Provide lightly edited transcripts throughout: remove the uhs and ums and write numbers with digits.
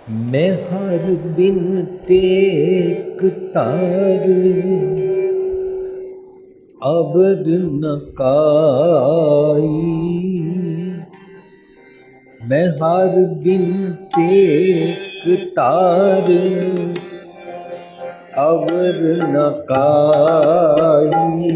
मैं हर बिन टेक तार अबर न काई। मैं हर बिन टेक तार अबर न काई।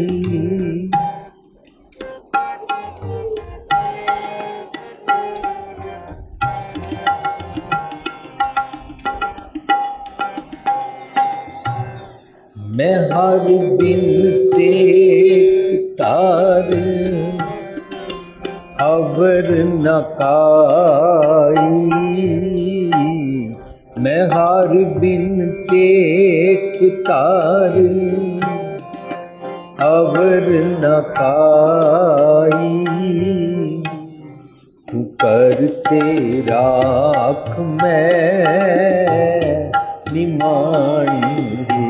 मैं हर बिन टेक तार अबर न काई। मैं हर बिन टेक तार अबर न काई। तू करते राख मैं निमाणी रे।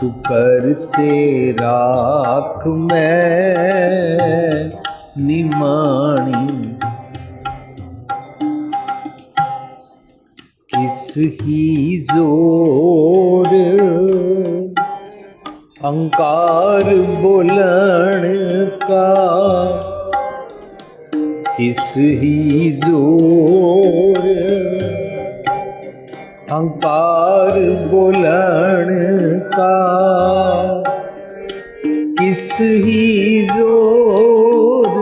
तू करते राख मैं निमाणी। किस ही जोर अंकार बोलन का। किस ही जोर अंकार बोलन का। किस ही जोर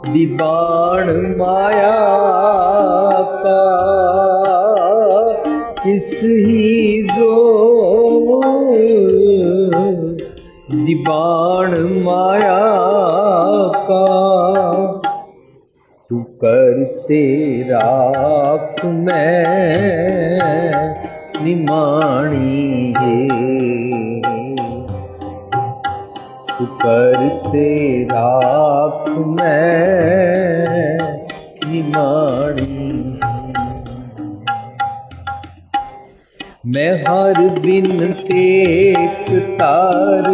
दीवान माया का। किस ही जोर दीवान माया का। तू करते राख मैं निमाणी है। तू करते राख मैं निमाणी। मैं हर बिन टेक तार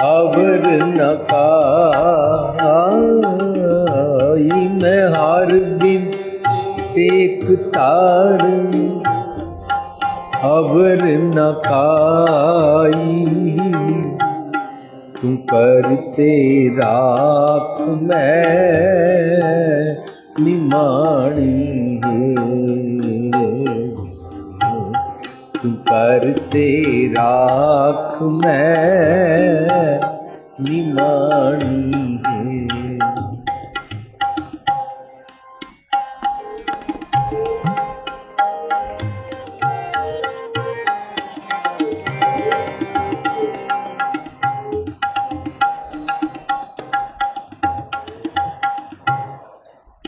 अबर न काई। मैं हर बिन टेक तार अबर न काई। तू करते राख मैं निमाणी है। तू करते राख मैं निमाणी है।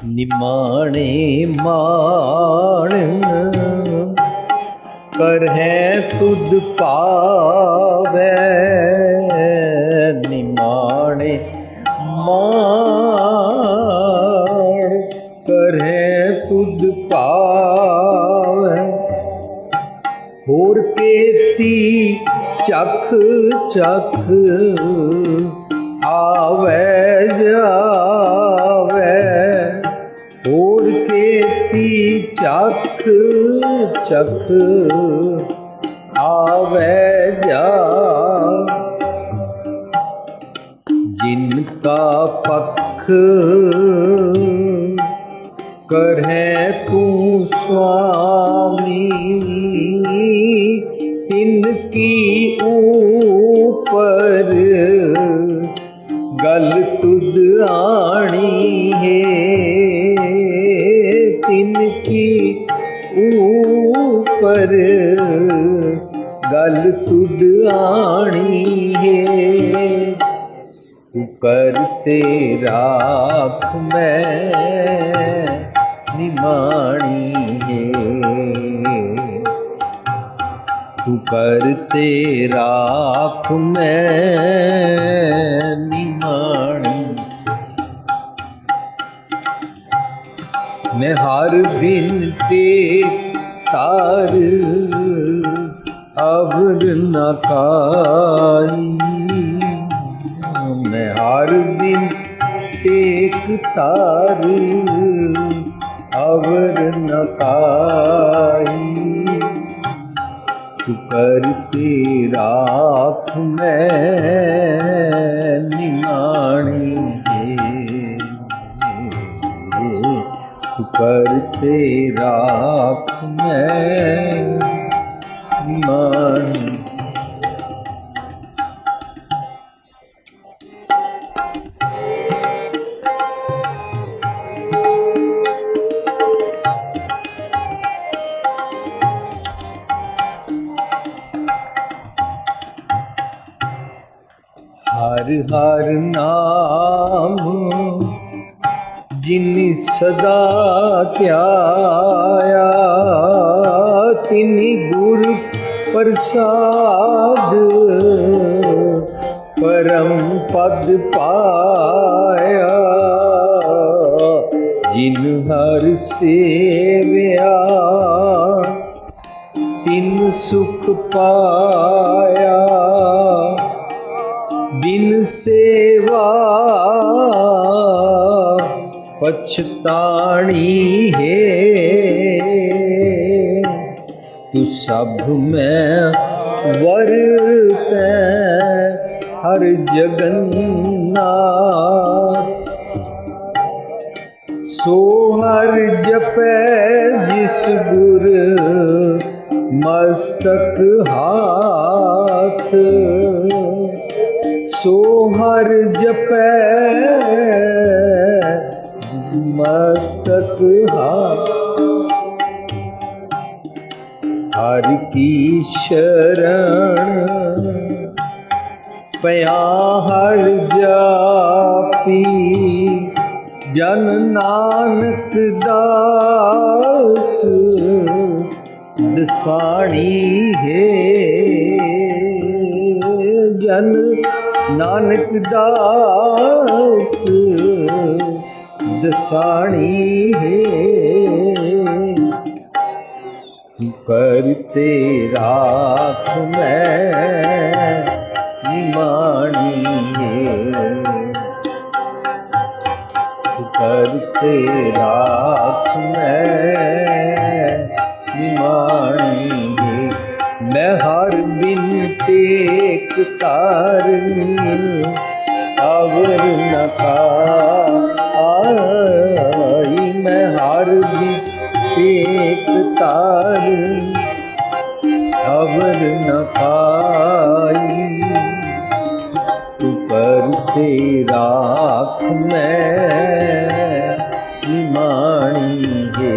निमाणे मान करहै तुद पावै। निमाणे मान करहै तुद पावै। होर केती चख चख आवे जावे। होर केती चख चख आवे जा। जिनका पख करहै तू स्वामी। तिनकी ऊपर गल तुद आनी है। तिनकी ऊपर गल तुद आनी है। तू करते राख मैं निमाणी है। तू करते राख मैं निमाणी। मैं हर बिन टेक तार अबर न काई। मैं हर बिन टेक तार अवर न काई। तू करते राख मैं निमाणी है। तू करते राख मैं निमाणी। हर हर नाम जिन सदा ध्याया, तिनि गुर प्रसाद परम पद पाया। जिन हर सेव्या तिन सुख पाया। बिन सेवा पछताणी है। तू सब में वरतै हर जगन्नाथ। सो हर जपै जिस गुर मस्तक हाथ। सो हर जपै मस्तक हाथ। हर की शरण पया हर जापी। जन नानक दास दसाणी है। जन नानक दास दसाणी है। तू करते राख मैं निमाणी है। तू करते राख मैं निमाणी है। मैं हर बिन टेक तार अवर न काई। मैं हर बिन टेक तार अवर न काई। तू करते राख मैं निमाणी है।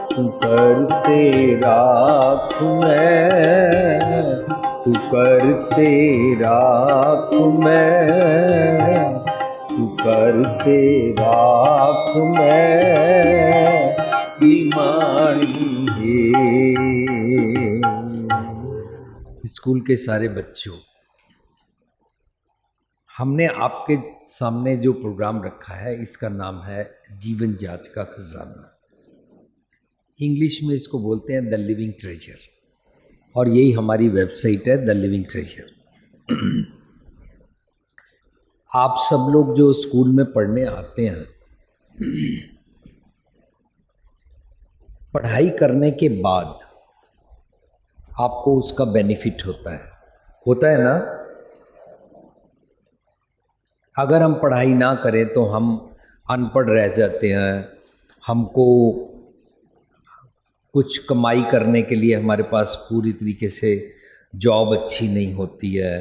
तू करते राख मैं। तू करते राख मैं। तू करते राख मैं निमाणी है। स्कूल के सारे बच्चों, हमने आपके सामने जो प्रोग्राम रखा है इसका नाम है जीवन जांच का खजाना। इंग्लिश में इसको बोलते हैं द लिविंग ट्रेजर, और यही हमारी वेबसाइट है द लिविंग ट्रेजर। आप सब लोग जो स्कूल में पढ़ने आते हैं, पढ़ाई करने के बाद आपको उसका बेनिफिट होता है ना। अगर हम पढ़ाई ना करें तो हम अनपढ़ रह जाते हैं। हमको कुछ कमाई करने के लिए हमारे पास पूरी तरीके से जॉब अच्छी नहीं होती है।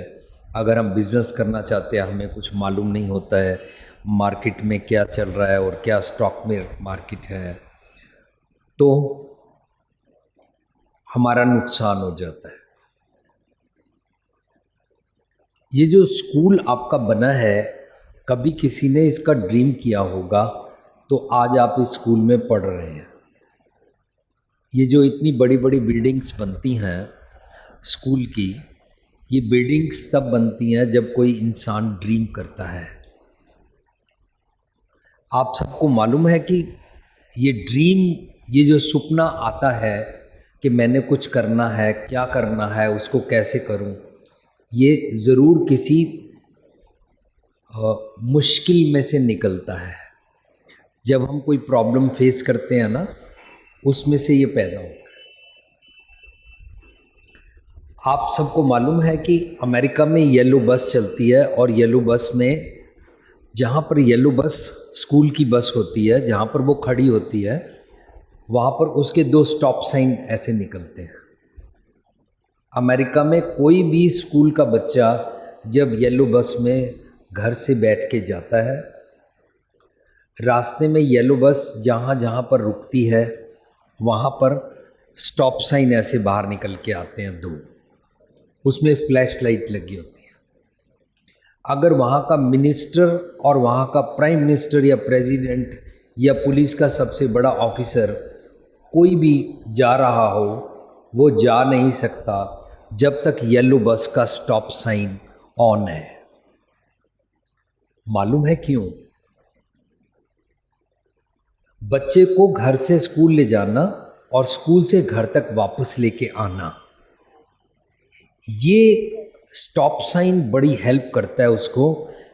अगर हम बिज़नेस करना चाहते हैं, हमें कुछ मालूम नहीं होता है मार्केट में क्या चल रहा है और क्या स्टॉक में मार्केट है, तो हमारा नुकसान हो जाता है। ये जो स्कूल आपका बना है, कभी किसी ने इसका ड्रीम किया होगा तो आज आप इस स्कूल में पढ़ रहे हैं। ये जो इतनी बड़ी बड़ी बिल्डिंग्स बनती हैं स्कूल की, ये बिल्डिंग्स तब बनती हैं जब कोई इंसान ड्रीम करता है। आप सबको मालूम है कि ये ड्रीम, ये जो सपना आता है कि मैंने कुछ करना है, क्या करना है, उसको कैसे करूं, ये ज़रूर किसी मुश्किल में से निकलता है। जब हम कोई प्रॉब्लम फेस करते हैं ना, उसमें से ये पैदा होता है। आप सबको मालूम है कि अमेरिका में येलो बस चलती है, और येलो बस में जहाँ पर येलो बस स्कूल की बस होती है, जहाँ पर वो खड़ी होती है, वहाँ पर उसके 2 स्टॉप साइन ऐसे निकलते हैं। अमेरिका में कोई भी स्कूल का बच्चा जब येलो बस में घर से बैठ के जाता है, रास्ते में येलो बस जहाँ जहाँ पर रुकती है वहाँ पर स्टॉप साइन ऐसे बाहर निकल के आते हैं 2, उसमें फ्लैश लाइट लगी होती है। अगर वहाँ का मिनिस्टर और वहाँ का प्राइम मिनिस्टर या प्रेसिडेंट या पुलिस का सबसे बड़ा ऑफिसर कोई भी जा रहा हो, वो जा नहीं सकता जब तक येलो बस का स्टॉप साइन ऑन है। मालूम है क्यों? बच्चे को घर से स्कूल ले जाना और स्कूल से घर तक वापस लेके आना, ये स्टॉप साइन बड़ी हेल्प करता है उसको।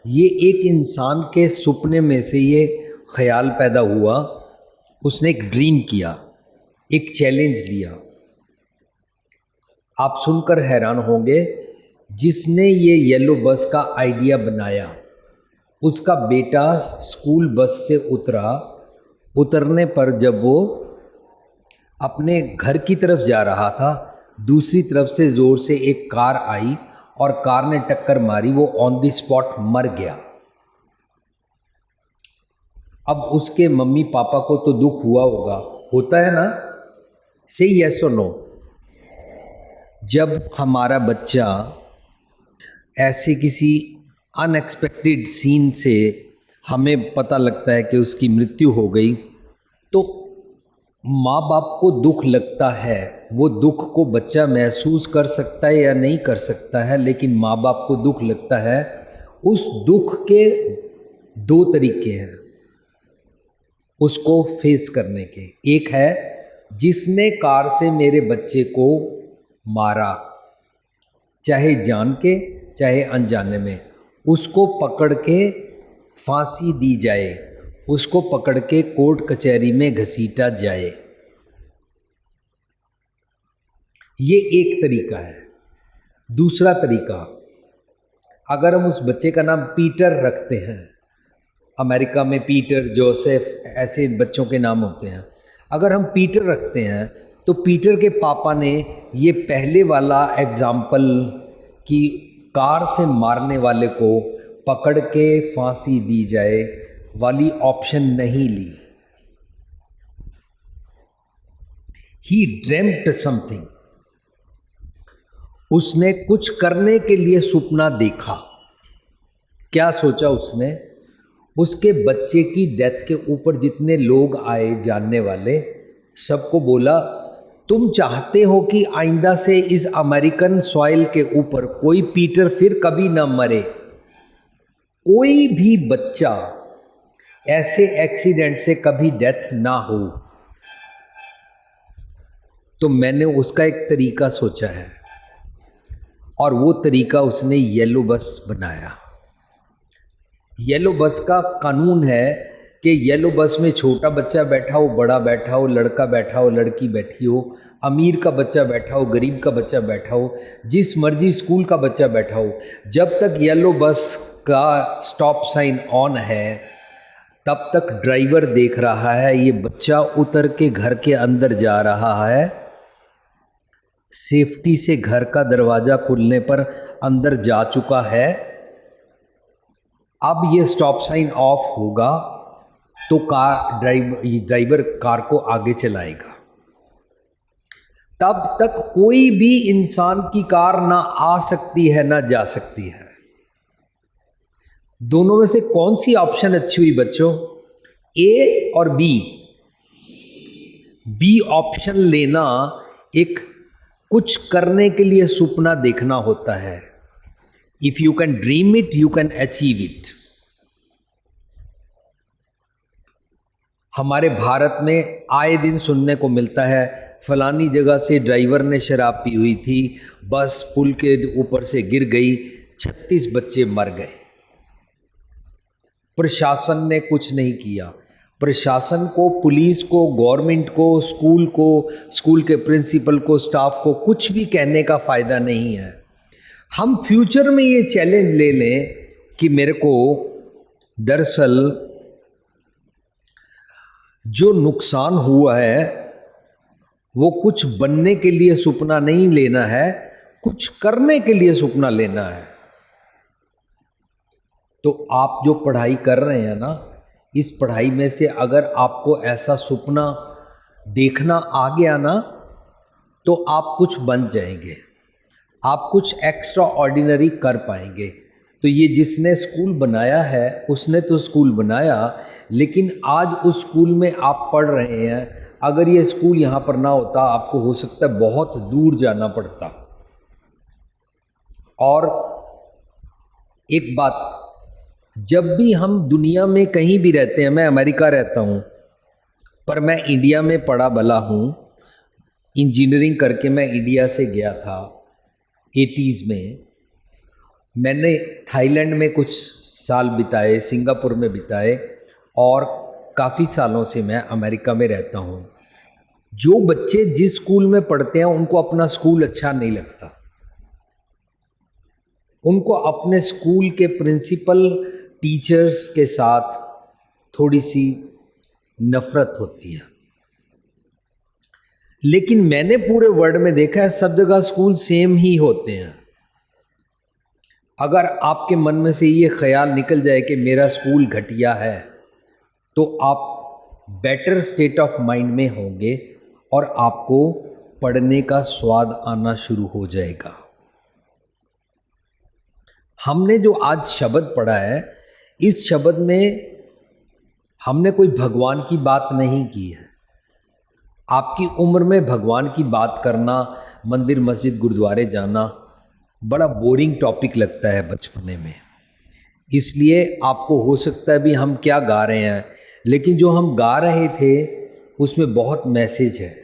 ये एक इंसान के सपने में से ये ख्याल पैदा हुआ, उसने एक ड्रीम किया, एक चैलेंज लिया। आप सुनकर हैरान होंगे, जिसने ये येलो बस का आइडिया बनाया उसका बेटा स्कूल बस से उतरने पर जब वो अपने घर की तरफ जा रहा था, दूसरी तरफ से ज़ोर से एक कार आई और कार ने टक्कर मारी, वो ऑन द स्पॉट मर गया। अब उसके मम्मी पापा को तो दुख हुआ होगा, होता है ना? से यस और नो। जब हमारा बच्चा ऐसे किसी अनएक्सपेक्टेड सीन से हमें पता लगता है कि उसकी मृत्यु हो गई, तो माँ बाप को दुख लगता है। वो दुख को बच्चा महसूस कर सकता है या नहीं कर सकता है, लेकिन माँ बाप को दुख लगता है। उस दुख के 2 तरीके हैं उसको फेस करने के। एक है, जिसने कार से मेरे बच्चे को मारा, चाहे जान के चाहे अनजाने में, उसको पकड़ के फांसी दी जाए, उसको पकड़ के कोर्ट कचहरी में घसीटा जाए। ये एक तरीका है। दूसरा तरीका, अगर हम उस बच्चे का नाम पीटर रखते हैं, अमेरिका में पीटर, जोसेफ, ऐसे बच्चों के नाम होते हैं। अगर हम पीटर रखते हैं तो पीटर के पापा ने ये पहले वाला एग्जाम्पल कि कार से मारने वाले को पकड़ के फांसी दी जाए वाली ऑप्शन नहीं ली। ही ड्रीम्ड समथिंग, उसने कुछ करने के लिए सपना देखा। क्या सोचा उसने? उसके बच्चे की डेथ के ऊपर जितने लोग आए जानने वाले, सबको बोला, तुम चाहते हो कि आइंदा से इस अमेरिकन सॉइल के ऊपर कोई पीटर फिर कभी ना मरे, कोई भी बच्चा ऐसे एक्सीडेंट से कभी डेथ ना हो। तो मैंने उसका एक तरीका सोचा है, और वो तरीका उसने येलो बस बनाया। येलो बस का कानून है कि येलो बस में छोटा बच्चा बैठा हो, बड़ा बैठा हो, लड़का बैठा हो, लड़की बैठी हो, अमीर का बच्चा बैठा हो, गरीब का बच्चा बैठा हो, जिस मर्जी स्कूल का बच्चा बैठा हो, जब तक येलो बस का स्टॉप साइन ऑन है तब तक ड्राइवर देख रहा है ये बच्चा उतर के घर के अंदर जा रहा है। सेफ्टी से घर का दरवाज़ा खुलने पर अंदर जा चुका है। अब ये स्टॉप साइन ऑफ होगा तो ड्राइवर कार को आगे चलाएगा। तब तक कोई भी इंसान की कार ना आ सकती है ना जा सकती है। दोनों में से कौन सी ऑप्शन अच्छी हुई बच्चों? ए और बी। बी ऑप्शन लेना एक कुछ करने के लिए सपना देखना होता है। If you can dream it you can achieve it. हमारे भारत में आए दिन सुनने को मिलता है, फलानी जगह से ड्राइवर ने शराब पी हुई थी, बस पुल के ऊपर से गिर गई, 36 बच्चे मर गए। प्रशासन ने कुछ नहीं किया। प्रशासन को, पुलिस को, गवर्नमेंट को, स्कूल के प्रिंसिपल को, स्टाफ को कुछ भी कहने का फ़ायदा नहीं है। हम फ्यूचर में ये चैलेंज ले लें कि मेरे को दरअसल जो नुकसान हुआ है वो कुछ बनने के लिए सपना नहीं लेना है, कुछ करने के लिए सपना लेना है। तो आप जो पढ़ाई कर रहे हैं ना, इस पढ़ाई में से अगर आपको ऐसा सपना देखना आ गया ना, तो आप कुछ बन जाएंगे, आप कुछ एक्स्ट्रा ऑर्डिनरी कर पाएंगे। तो ये जिसने स्कूल बनाया है उसने तो स्कूल बनाया, लेकिन आज उस स्कूल में आप पढ़ रहे हैं। अगर ये स्कूल यहाँ पर ना होता, आपको हो सकता है बहुत दूर जाना पड़ता। और एक बात, जब भी हम दुनिया में कहीं भी रहते हैं, मैं अमेरिका रहता हूँ पर मैं इंडिया में पढ़ा भला हूँ। इंजीनियरिंग करके मैं इंडिया से गया था 80s में। मैंने थाईलैंड में कुछ साल बिताए, सिंगापुर में बिताए, और काफ़ी सालों से मैं अमेरिका में रहता हूँ। जो बच्चे जिस स्कूल में पढ़ते हैं उनको अपना स्कूल अच्छा नहीं लगता, उनको अपने स्कूल के प्रिंसिपल, टीचर्स के साथ थोड़ी सी नफरत होती है। लेकिन मैंने पूरे वर्ल्ड में देखा है सब जगह स्कूल सेम ही होते हैं। अगर आपके मन में से ये ख्याल निकल जाए कि मेरा स्कूल घटिया है, तो आप बेटर स्टेट ऑफ माइंड में होंगे और आपको पढ़ने का स्वाद आना शुरू हो जाएगा। हमने जो आज शब्द पढ़ा है, इस शब्द में हमने कोई भगवान की बात नहीं की है। आपकी उम्र में भगवान की बात करना, मंदिर मस्जिद गुरुद्वारे जाना बड़ा बोरिंग टॉपिक लगता है बचपने में। इसलिए आपको हो सकता है भी हम क्या गा रहे हैं, लेकिन जो हम गा रहे थे उसमें बहुत मैसेज है।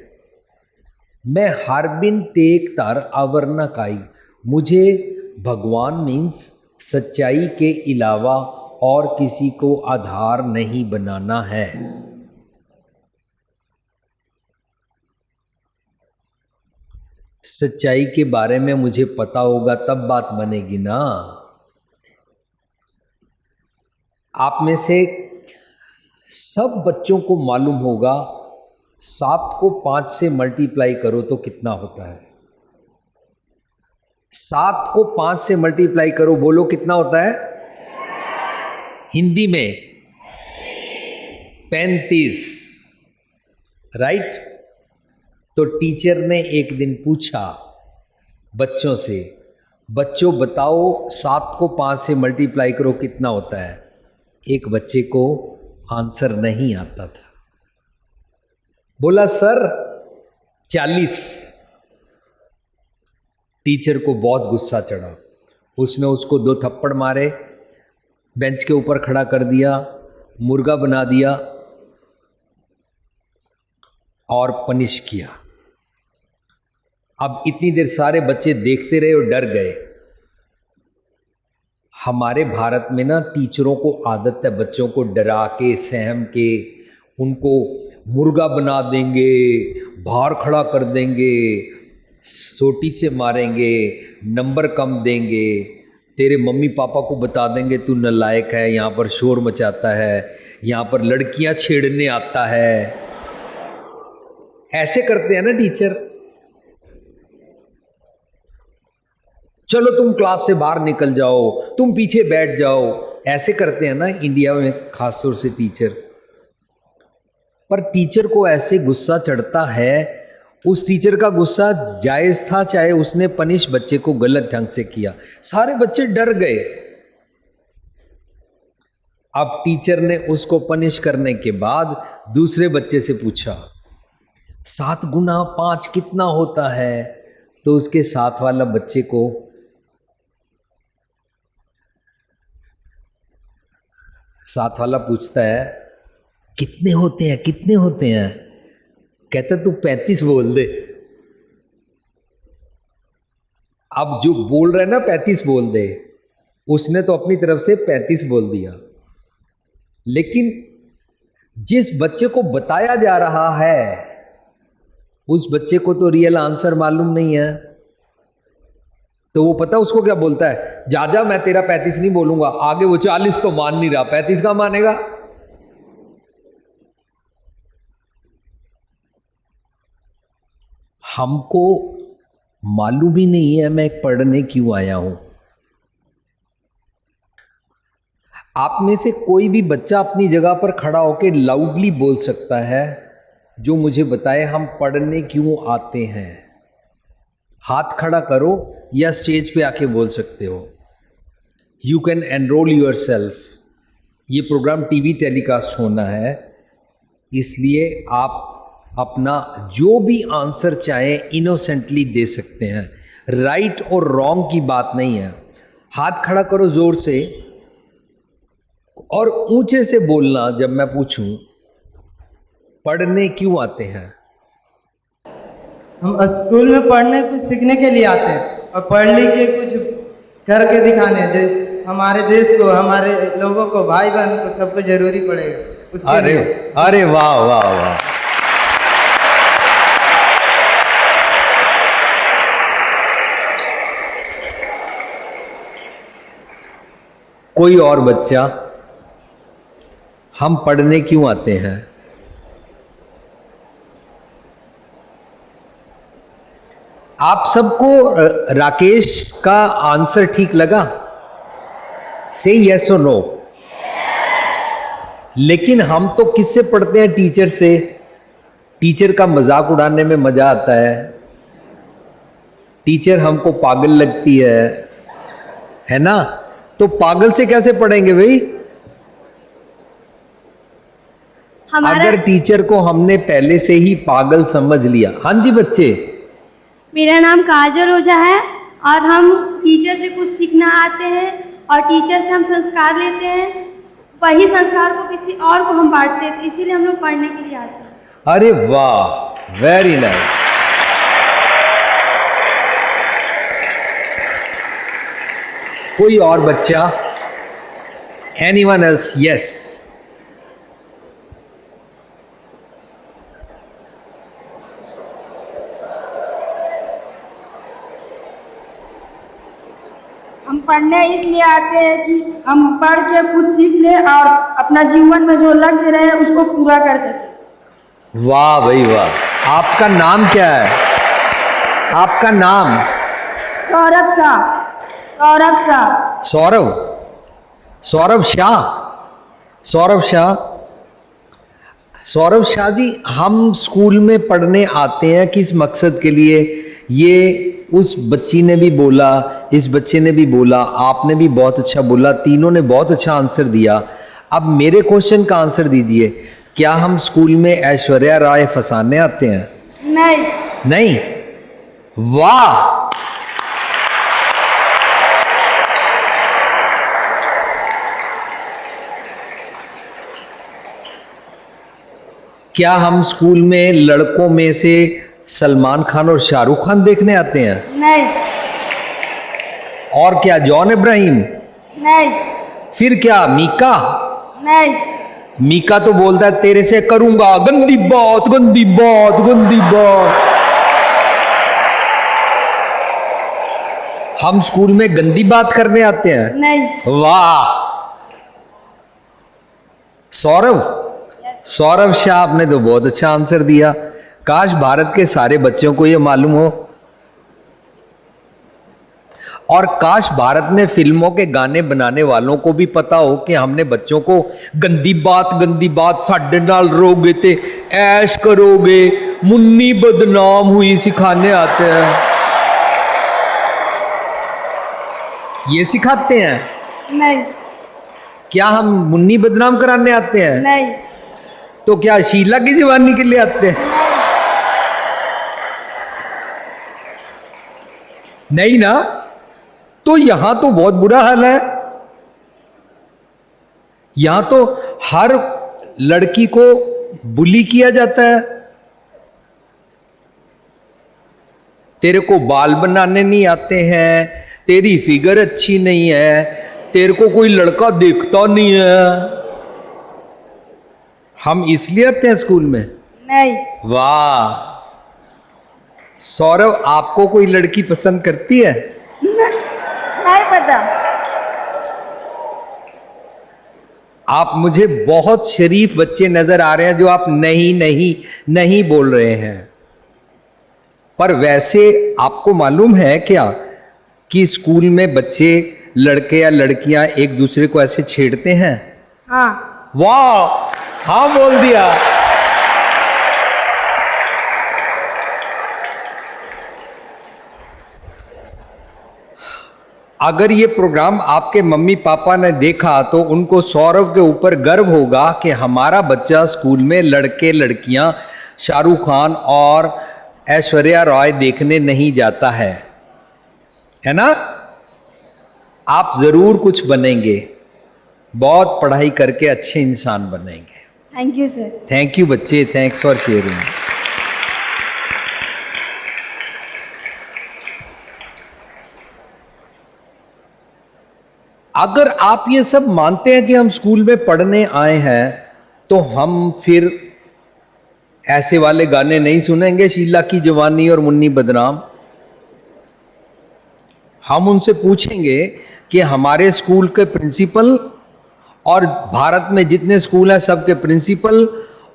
मैं हर बिन टेक तार अवरना काई, मुझे भगवान मीन्स सच्चाई के अलावा और किसी को आधार नहीं बनाना है। सच्चाई के बारे में मुझे पता होगा तब बात बनेगी ना। आप में से सब बच्चों को मालूम होगा 7 को 5 से मल्टीप्लाई करो तो कितना होता है। 7 को 5 से मल्टीप्लाई करो, बोलो कितना होता है? हिंदी में 35, राइट। तो टीचर ने एक दिन पूछा बच्चों से, बच्चों बताओ 7 को 5 से मल्टीप्लाई करो कितना होता है। एक बच्चे को आंसर नहीं आता था, बोला सर 40। टीचर को बहुत गुस्सा चढ़ा, उसने उसको 2 थप्पड़ मारे, बेंच के ऊपर खड़ा कर दिया, मुर्गा बना दिया और पनिश किया। अब इतनी देर सारे बच्चे देखते रहे और डर गए। हमारे भारत में ना टीचरों को आदत है बच्चों को डरा के, सहम के, उनको मुर्गा बना देंगे, बाहर खड़ा कर देंगे, सोटी से मारेंगे, नंबर कम देंगे, तेरे मम्मी पापा को बता देंगे तू नालायक है, यहाँ पर शोर मचाता है, यहाँ पर लड़कियाँ छेड़ने आता है। ऐसे करते हैं ना टीचर। चलो तुम क्लास से बाहर निकल जाओ, तुम पीछे बैठ जाओ, ऐसे करते हैं ना इंडिया में खासतौर से टीचर। पर टीचर को ऐसे गुस्सा चढ़ता है, उस टीचर का गुस्सा जायज था, चाहे उसने पनिश बच्चे को गलत ढंग से किया। सारे बच्चे डर गए। अब टीचर ने उसको पनिश करने के बाद दूसरे बच्चे से पूछा 7 गुना 5 कितना होता है। तो उसके साथ वाला बच्चे को साथ वाला पूछता है कितने होते हैं, कितने होते हैं। कहता तू 35 बोल दे। अब जो बोल रहा है ना 35 बोल दे, उसने तो अपनी तरफ से 35 बोल दिया। लेकिन जिस बच्चे को बताया जा रहा है उस बच्चे को तो रियल आंसर मालूम नहीं है, तो वो पता उसको क्या बोलता है, जा जा मैं तेरा 35 नहीं बोलूंगा, आगे वो 40 तो मान नहीं रहा, 35 का मानेगा। हमको मालूम ही नहीं है मैं पढ़ने क्यों आया हूं। आप में से कोई भी बच्चा अपनी जगह पर खड़ा होकर लाउडली बोल सकता है जो मुझे बताए हम पढ़ने क्यों आते हैं। हाथ खड़ा करो या स्टेज पे आके बोल सकते हो। You can enrol your self. ये प्रोग्राम टीवी टेलीकास्ट होना है, इसलिए आप अपना जो भी आंसर चाहें इनोसेंटली दे सकते हैं। राइट और रॉन्ग की बात नहीं है। हाथ खड़ा करो जोर से और ऊंचे से बोलना जब मैं पूछूं पढ़ने क्यों आते हैं। हम स्कूल में पढ़ने कुछ सीखने के लिए आते हैं और पढ़ लिख के कुछ करके दिखाने, जो हमारे देश को, हमारे लोगों को, भाई बहन को, सबको जरूरी पड़ेगा उसके अरे लिए। अरे वाह वाह वाह। कोई और बच्चा, हम पढ़ने क्यों आते हैं। आप सबको राकेश का आंसर ठीक लगा? से यस और नो। लेकिन हम तो किससे पढ़ते हैं? टीचर से। टीचर का मजाक उड़ाने में मजा आता है। टीचर हमको पागल लगती है ना? तो पागल से कैसे पढ़ेंगे भाई? अगर टीचर को हमने पहले से ही पागल समझ लिया। हाँ जी बच्चे। मेरा नाम काजल ओझा है और हम टीचर से कुछ सीखना आते हैं और टीचर से हम संस्कार लेते हैं, वही संस्कार को किसी और को हम बांटते हैं, तो इसीलिए हम लोग पढ़ने के लिए आते हैं। अरे वाह, वेरी नाइस। कोई और बच्चा? Anyone else? यस। हम पढ़ने इसलिए आते हैं कि हम पढ़ के कुछ सीख लें और अपना जीवन में जो लक्ष्य रहे उसको पूरा कर सकें। वाह भाई वाह। आपका नाम क्या है? आपका नाम? सौरभ शाह। सौरभ शाह। सौरभ? सौरभ शाह? सौरभ शाह। सौरभ शाह जी, हम स्कूल में पढ़ने आते हैं किस मकसद के लिए? ये उस बच्ची ने भी बोला, इस बच्चे ने भी बोला, आपने भी बहुत अच्छा बोला, तीनों ने बहुत अच्छा आंसर दिया। अब मेरे क्वेश्चन का आंसर दीजिए, क्या हम स्कूल में ऐश्वर्या राय फंसाने आते हैं? नहीं। नहीं? वाह। क्या हम स्कूल में लड़कों में से सलमान खान और शाहरुख खान देखने आते हैं? नहीं। और क्या जॉन इब्राहिम? नहीं। फिर क्या मीका? नहीं। मीका तो बोलता है तेरे से करूंगा गंदी बात, गंदी बात, गंदी बात। हम स्कूल में गंदी बात करने आते हैं? नहीं। वाह। सौरभ? सौरभ शाह, आपने तो बहुत अच्छा आंसर दिया। काश भारत के सारे बच्चों को यह मालूम हो, और काश भारत में फिल्मों के गाने बनाने वालों को भी पता हो कि हमने बच्चों को गंदी बात साडे नाल रोगे ते ऐश करोगे, मुन्नी बदनाम हुई सिखाने आते हैं। ये सिखाते हैं? नहीं। क्या हम मुन्नी बदनाम कराने आते हैं? नहीं। तो क्या शीला की जवानी के लिए आते हैं? नहीं ना? तो यहां तो बहुत बुरा हाल है। यहां तो हर लड़की को बुली किया जाता है। तेरे को बाल बनाने नहीं आते हैं, तेरी फिगर अच्छी नहीं है, तेरे को कोई लड़का देखता नहीं है। हम इसलिए आते हैं स्कूल में? नहीं। वाह। सौरभ, आपको कोई लड़की पसंद करती है? नहीं पता। आप मुझे बहुत शरीफ बच्चे नजर आ रहे हैं जो आप नहीं नहीं नहीं बोल रहे हैं। पर वैसे आपको मालूम है क्या कि स्कूल में बच्चे, लड़के या लड़कियां एक दूसरे को ऐसे छेड़ते हैं? हाँ। वाह, हाँ बोल दिया। अगर ये प्रोग्राम आपके मम्मी पापा ने देखा तो उनको सौरभ के ऊपर गर्व होगा कि हमारा बच्चा स्कूल में लड़के लड़कियां शाहरुख खान और ऐश्वर्या राय देखने नहीं जाता है ना? आप जरूर कुछ बनेंगे, बहुत पढ़ाई करके अच्छे इंसान बनेंगे। Thank you sir. Thank you बच्चे, थैंक्स फॉर शेयरिंग। अगर आप ये सब मानते हैं कि हम स्कूल में पढ़ने आए हैं, तो हम फिर ऐसे वाले गाने नहीं सुनेंगे, शीला की जवानी और मुन्नी बदनाम। हम उनसे पूछेंगे कि हमारे स्कूल के प्रिंसिपल और भारत में जितने स्कूल हैं सबके प्रिंसिपल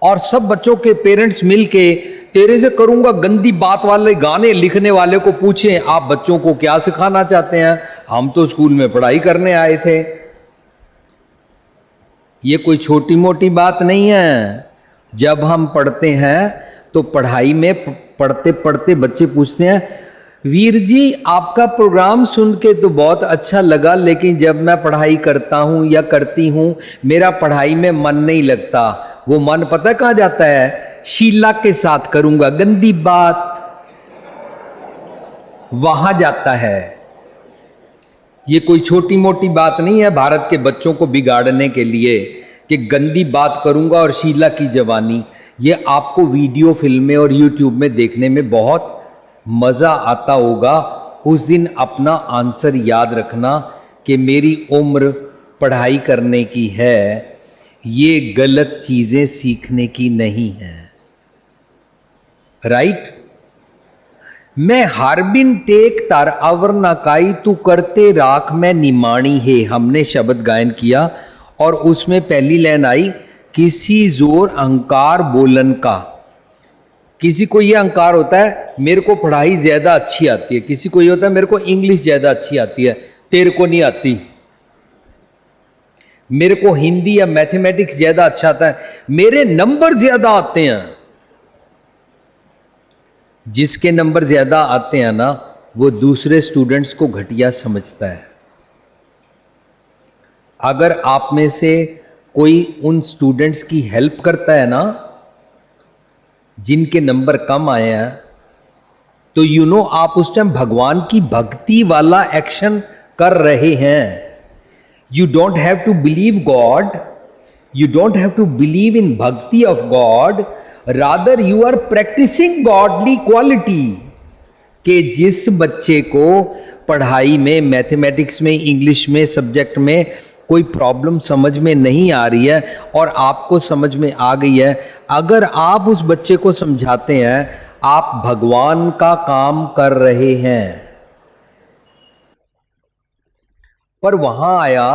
और सब बच्चों के पेरेंट्स मिलके तेरे से करूंगा गंदी बात वाले गाने लिखने वाले को पूछें, आप बच्चों को क्या सिखाना चाहते हैं? हम तो स्कूल में पढ़ाई करने आए थे। ये कोई छोटी मोटी बात नहीं है। जब हम पढ़ते हैं तो पढ़ाई में पढ़ते पढ़ते बच्चे पूछते हैं, वीर जी आपका प्रोग्राम सुन के तो बहुत अच्छा लगा, लेकिन जब मैं पढ़ाई करता हूं या करती हूं मेरा पढ़ाई में मन नहीं लगता। वो मन पता कहाँ जाता है? शीला के साथ करूंगा गंदी बात, वहां जाता है। ये कोई छोटी मोटी बात नहीं है भारत के बच्चों को बिगाड़ने के लिए कि गंदी बात करूंगा और शीला की जवानी। ये आपको वीडियो फिल्में और यूट्यूब में देखने में बहुत मजा आता होगा। उस दिन अपना आंसर याद रखना कि मेरी उम्र पढ़ाई करने की है, ये गलत चीजें सीखने की नहीं है। राइट? मैं हारबिन टेक तार अवर नाकाई तू करते राख में निमाणी है, हमने शब्द गायन किया और उसमें पहली लाइन आई, किसी जोर अहंकार बोलन का। किसी को यह अहंकार होता है मेरे को पढ़ाई ज्यादा अच्छी आती है, किसी को यह होता है मेरे को इंग्लिश ज्यादा अच्छी आती है, तेरे को नहीं आती। मेरे को हिंदी या मैथमेटिक्स ज्यादा अच्छा आता है, मेरे नंबर ज्यादा आते हैं। जिसके नंबर ज्यादा आते हैं ना, वो दूसरे स्टूडेंट्स को घटिया समझता है। अगर आप में से कोई उन स्टूडेंट्स की हेल्प करता है ना जिनके नंबर कम आए हैं, तो यू नो आप उस टाइम भगवान की भक्ति वाला एक्शन कर रहे हैं। You don't have to believe God, you don't have to believe in भक्ति of God, rather you are practising godly quality. कि जिस बच्चे को पढ़ाई में, मैथमेटिक्स में, इंग्लिश में, सब्जेक्ट में कोई प्रॉब्लम समझ में नहीं आ रही है और आपको समझ में आ गई है, अगर आप उस बच्चे को समझाते हैं, आप भगवान का काम कर रहे हैं। पर वहां आया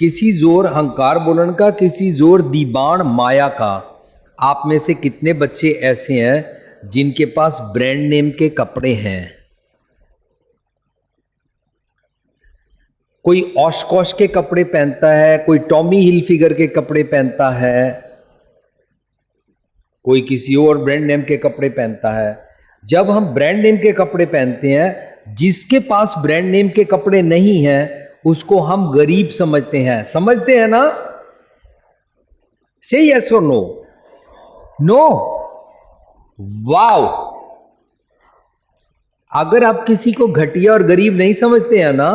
किसी जोर अहंकार बोलन का, किसी जोर दीवान माया का। आप में से कितने बच्चे ऐसे हैं जिनके पास ब्रांड नेम के कपड़े हैं? कोई ऑशकॉश के कपड़े पहनता है, कोई टॉमी हिलफिगर के कपड़े पहनता है, कोई किसी और ब्रांड नेम के कपड़े पहनता है। जब हम ब्रांड नेम के कपड़े पहनते हैं, जिसके पास ब्रांड नेम के कपड़े नहीं हैं उसको हम गरीब समझते हैं। समझते हैं ना? से यस और नो? नो? वाओ! अगर आप किसी को घटिया और गरीब नहीं समझते हैं ना,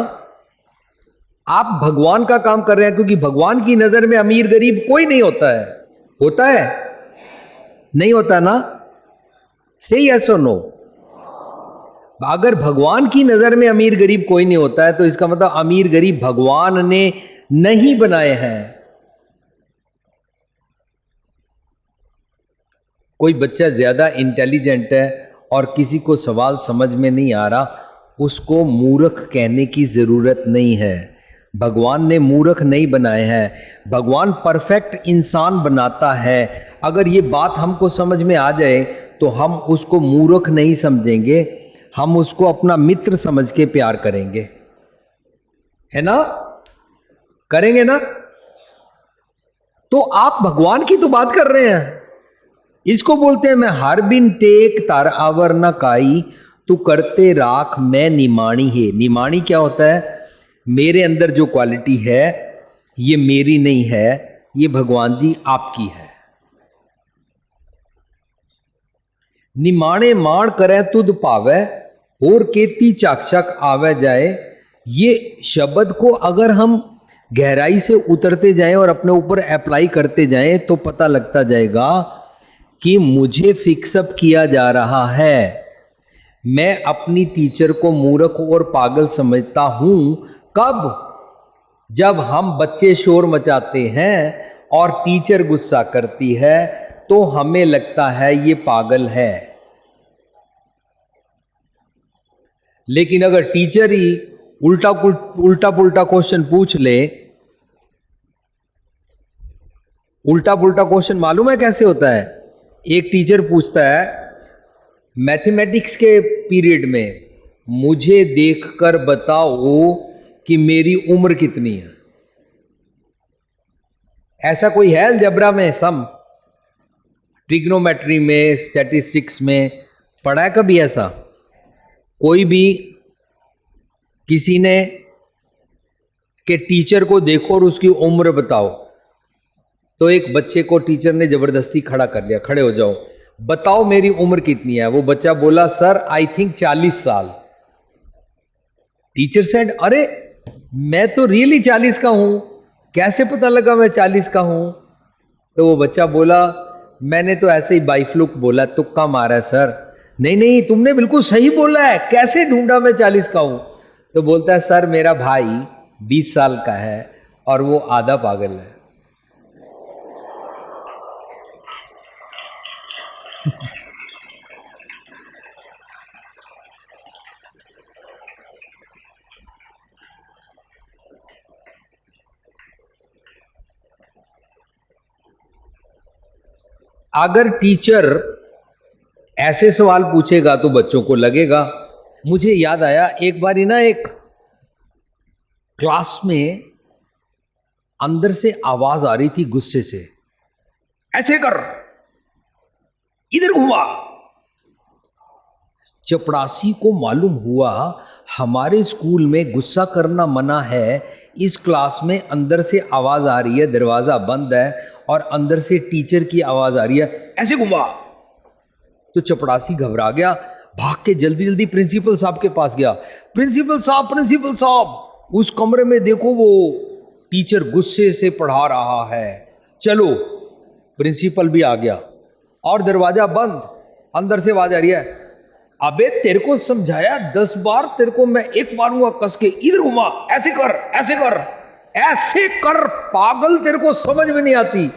आप भगवान का काम कर रहे हैं, क्योंकि भगवान की नजर में अमीर गरीब कोई नहीं होता है। होता है? नहीं होता ना? से यस और नो? अगर भगवान की नजर में अमीर गरीब कोई नहीं होता है तो इसका मतलब अमीर गरीब भगवान ने नहीं बनाए हैं। कोई बच्चा ज़्यादा इंटेलिजेंट है और किसी को सवाल समझ में नहीं आ रहा, उसको मूर्ख कहने की ज़रूरत नहीं है। भगवान ने मूर्ख नहीं बनाए हैं, भगवान परफेक्ट इंसान बनाता है। अगर ये बात हमको समझ में आ जाए तो हम उसको मूर्ख नहीं समझेंगे, हम उसको अपना मित्र समझ के प्यार करेंगे, है ना? करेंगे ना? तो आप भगवान की तो बात कर रहे हैं। इसको बोलते हैं मैं हर बिन टेक तार आवर न काई, तू करते राख मैं निमाणी है। निमाणी क्या होता है? मेरे अंदर जो क्वालिटी है ये मेरी नहीं है, ये भगवान जी आपकी है। निमाणे माण करे तुद पावे, और केती चाक्षक आवे जाए। ये शब्द को अगर हम गहराई से उतरते जाएं और अपने ऊपर अप्लाई करते जाएं तो पता लगता जाएगा कि मुझे फिक्सअप किया जा रहा है। मैं अपनी टीचर को मूर्ख और पागल समझता हूं। कब? जब हम बच्चे शोर मचाते हैं और टीचर गुस्सा करती है तो हमें लगता है ये पागल है। लेकिन अगर टीचर ही उल्टा पुल्टा क्वेश्चन पूछ ले, उल्टा पुल्टा क्वेश्चन मालूम है कैसे होता है? एक टीचर पूछता है मैथमेटिक्स के पीरियड में, मुझे देखकर बताओ कि मेरी उम्र कितनी है। ऐसा कोई है अलजेब्रा में? सम, ट्रिग्नोमेट्री में, स्टैटिस्टिक्स में पढ़ा है कभी ऐसा? कोई भी किसी ने के टीचर को देखो और उसकी उम्र बताओ, तो एक बच्चे को टीचर ने जबरदस्ती खड़ा कर लिया, खड़े हो जाओ, बताओ मेरी उम्र कितनी है। वो बच्चा बोला सर आई थिंक 40 साल। टीचर सेड अरे मैं तो रियली 40 का हूं, कैसे पता लगा मैं 40 का हूं? तो वो बच्चा बोला मैंने तो ऐसे ही बाई फ्लूक बोला, तुक्का मारा है सर। नहीं नहीं तुमने बिल्कुल सही बोला है, कैसे ढूंढा मैं 40 का हूं? तो बोलता है सर मेरा भाई 20 साल का है और वो आधा पागल है। अगर टीचर ऐसे सवाल पूछेगा तो बच्चों को लगेगा। मुझे याद आया एक बारी ना, एक क्लास में अंदर से आवाज आ रही थी गुस्से से, ऐसे कर, इधर घुमा। चपड़ासी को मालूम हुआ हमारे स्कूल में गुस्सा करना मना है, इस क्लास में अंदर से आवाज आ रही है, दरवाजा बंद है और अंदर से टीचर की आवाज आ रही है, ऐसे घुमा। तो चपड़ासी घबरा गया, भाग के जल्दी जल्दी प्रिंसिपल साहब के पास गया। प्रिंसिपल साहब उस कमरे में देखो वो टीचर गुस्से से पढ़ा रहा है। चलो, प्रिंसिपल भी आ गया और दरवाजा बंद, अंदर से आवाज आ रही है, अबे तेरे को समझाया 10 बार, तेरे को मैं एक मारूंगा कस के, इधर घुमा, ऐसे कर ऐसे कर ऐसे कर, पागल तेरे को समझ में नहीं आती।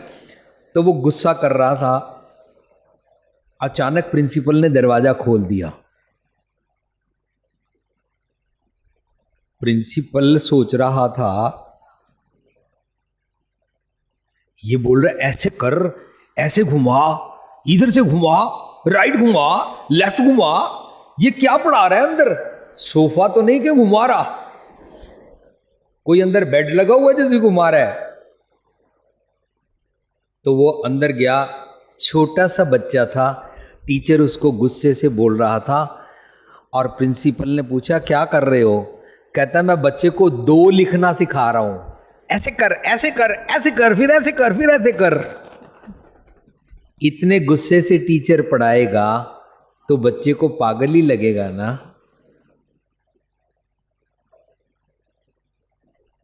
तो वो गुस्सा कर रहा था, अचानक प्रिंसिपल ने दरवाजा खोल दिया। प्रिंसिपल सोच रहा था, ये बोल रहा ऐसे कर, ऐसे घुमा, इधर से घुमा, राइट घुमा, लेफ्ट घुमा, ये क्या पढ़ा रहा है अंदर? सोफा तो नहीं कि घुमा रहा, कोई अंदर बेड लगा हुआ है जैसे घुमा रहा है। तो वो अंदर गया, छोटा सा बच्चा था, टीचर उसको गुस्से से बोल रहा था और प्रिंसिपल ने पूछा क्या कर रहे हो? कहता मैं बच्चे को 2 लिखना सिखा रहा हूं, ऐसे कर ऐसे कर ऐसे कर, फिर ऐसे कर, फिर ऐसे कर। इतने गुस्से से टीचर पढ़ाएगा तो बच्चे को पागल ही लगेगा ना।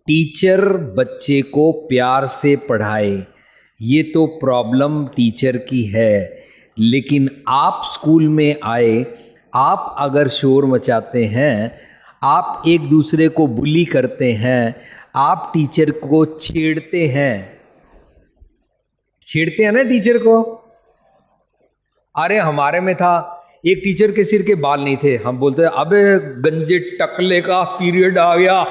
टीचर बच्चे को प्यार से पढ़ाए, ये तो प्रॉब्लम टीचर की है। लेकिन आप स्कूल में आए, आप अगर शोर मचाते हैं, आप एक दूसरे को बुली करते हैं, आप टीचर को छेड़ते हैं ना टीचर को, अरे हमारे में था, एक टीचर के सिर के बाल नहीं थे, हम बोलते अबे गंजे टकले का पीरियड आ गया।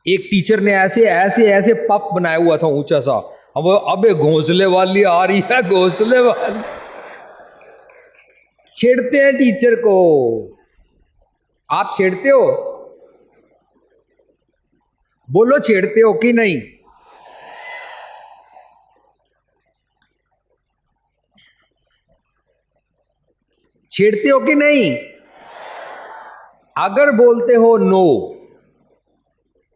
एक टीचर ने ऐसे ऐसे ऐसे पफ बनाया हुआ था ऊंचा सा, अब अबे घोंसले वाली आ रही है, घोंसले वाली। छेड़ते हैं टीचर को। आप छेड़ते हो? बोलो छेड़ते हो कि नहीं? छेड़ते हो कि नहीं? अगर बोलते हो नो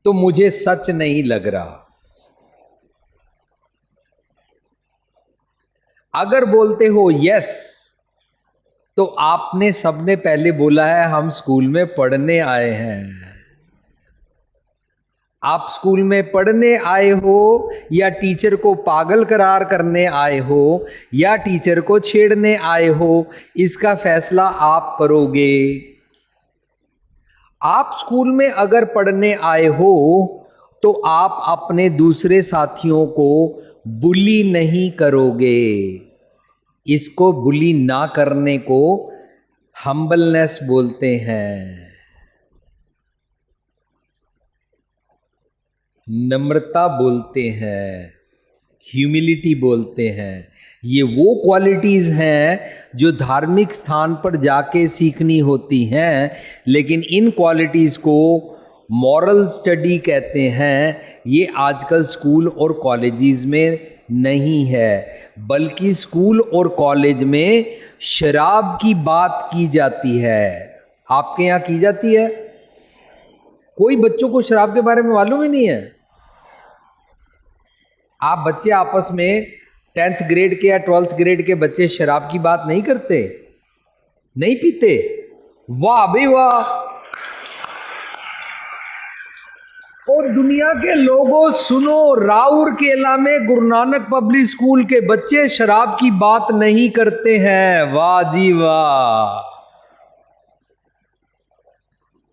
तो मुझे सच नहीं लग रहा। अगर बोलते हो यस तो आपने सबने पहले बोला है हम स्कूल में पढ़ने आए हैं। आप स्कूल में पढ़ने आए हो या टीचर को पागल करार करने आए हो या टीचर को छेड़ने आए हो, इसका फैसला आप करोगे। आप स्कूल में अगर पढ़ने आए हो तो आप अपने दूसरे साथियों को बुली नहीं करोगे। इसको बुली ना करने को हम्बलनेस बोलते हैं, नम्रता बोलते हैं, ह्यूमिलिटी बोलते हैं। ये वो क्वालिटीज़ हैं जो धार्मिक स्थान पर जाके सीखनी होती हैं, लेकिन इन क्वालिटीज़ को मॉरल स्टडी कहते हैं। ये आजकल स्कूल और कॉलेजेस में नहीं है, बल्कि स्कूल और कॉलेज में शराब की बात की जाती है। आपके यहाँ की जाती है? कोई बच्चों को शराब के बारे में मालूम ही नहीं है। आप बच्चे आपस में 10th ग्रेड के या 12th ग्रेड के बच्चे शराब की बात नहीं करते, नहीं पीते? वाह भाई वाह। और दुनिया के लोगों सुनो, राउरकेला में गुरु नानक पब्लिक स्कूल के बच्चे शराब की बात नहीं करते हैं। वाह जी वाह।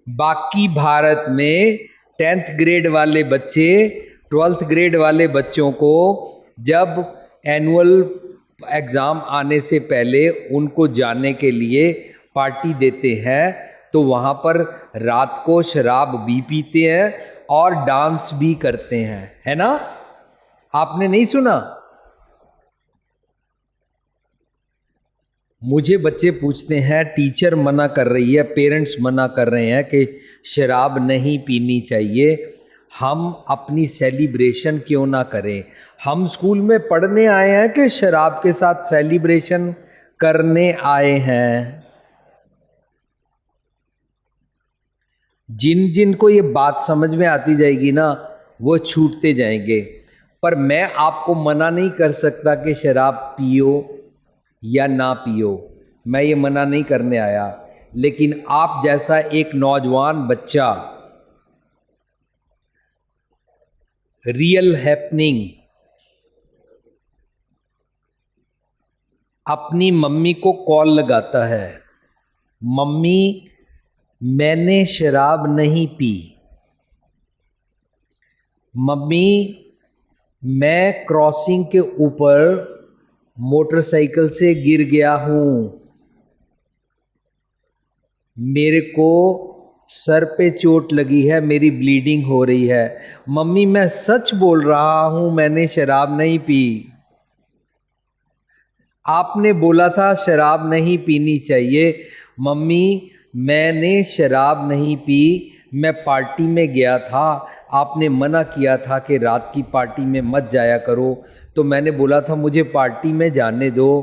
बाकी भारत में 10th ग्रेड वाले बच्चे 12th ग्रेड वाले बच्चों को जब एनुअल एग्ज़ाम आने से पहले उनको जाने के लिए पार्टी देते हैं तो वहाँ पर रात को शराब भी पीते हैं और डांस भी करते हैं, है ना? आपने नहीं सुना? मुझे बच्चे पूछते हैं, टीचर मना कर रही है, पेरेंट्स मना कर रहे हैं कि शराब नहीं पीनी चाहिए, हम अपनी सेलिब्रेशन क्यों ना करें? हम स्कूल में पढ़ने आए हैं कि शराब के साथ सेलिब्रेशन करने आए हैं? जिन जिन को ये बात समझ में आती जाएगी ना, वो छूटते जाएंगे। पर मैं आपको मना नहीं कर सकता कि शराब पियो या ना पियो, मैं ये मना नहीं करने आया। लेकिन आप जैसा एक नौजवान बच्चा रियल हैपनिंग अपनी मम्मी को कॉल लगाता है, मम्मी मैंने शराब नहीं पी, मम्मी मैं क्रॉसिंग के ऊपर मोटरसाइकिल से गिर गया हूँ, मेरे को सर पे चोट लगी है, मेरी ब्लीडिंग हो रही है। मम्मी मैं सच बोल रहा हूँ, मैंने शराब नहीं पी। आपने बोला था शराब नहीं पीनी चाहिए। मम्मी मैंने शराब नहीं पी, मैं पार्टी में गया था, आपने मना किया था कि रात की पार्टी में मत जाया करो, तो मैंने बोला था मुझे पार्टी में जाने दो,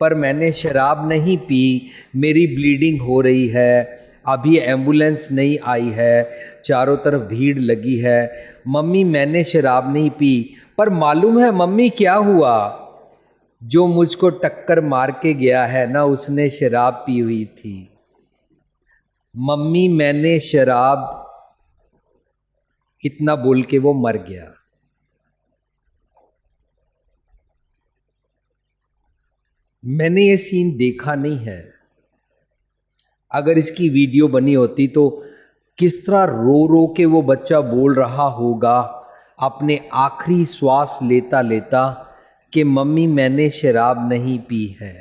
पर मैंने शराब नहीं पी, मेरी ब्लीडिंग हो रही है, अभी एम्बुलेंस नहीं आई है, चारों तरफ भीड़ लगी है। मम्मी मैंने शराब नहीं पी। पर मालूम है मम्मी क्या हुआ? जो मुझको टक्कर मार के गया है ना, उसने शराब पी हुई थी। मम्मी मैंने शराब, इतना बोल के वो मर गया। मैंने ये सीन देखा नहीं है। अगर इसकी वीडियो बनी होती तो किस तरह रो रो के वो बच्चा बोल रहा होगा, अपने आखिरी श्वास लेता लेता कि मम्मी मैंने शराब नहीं पी है।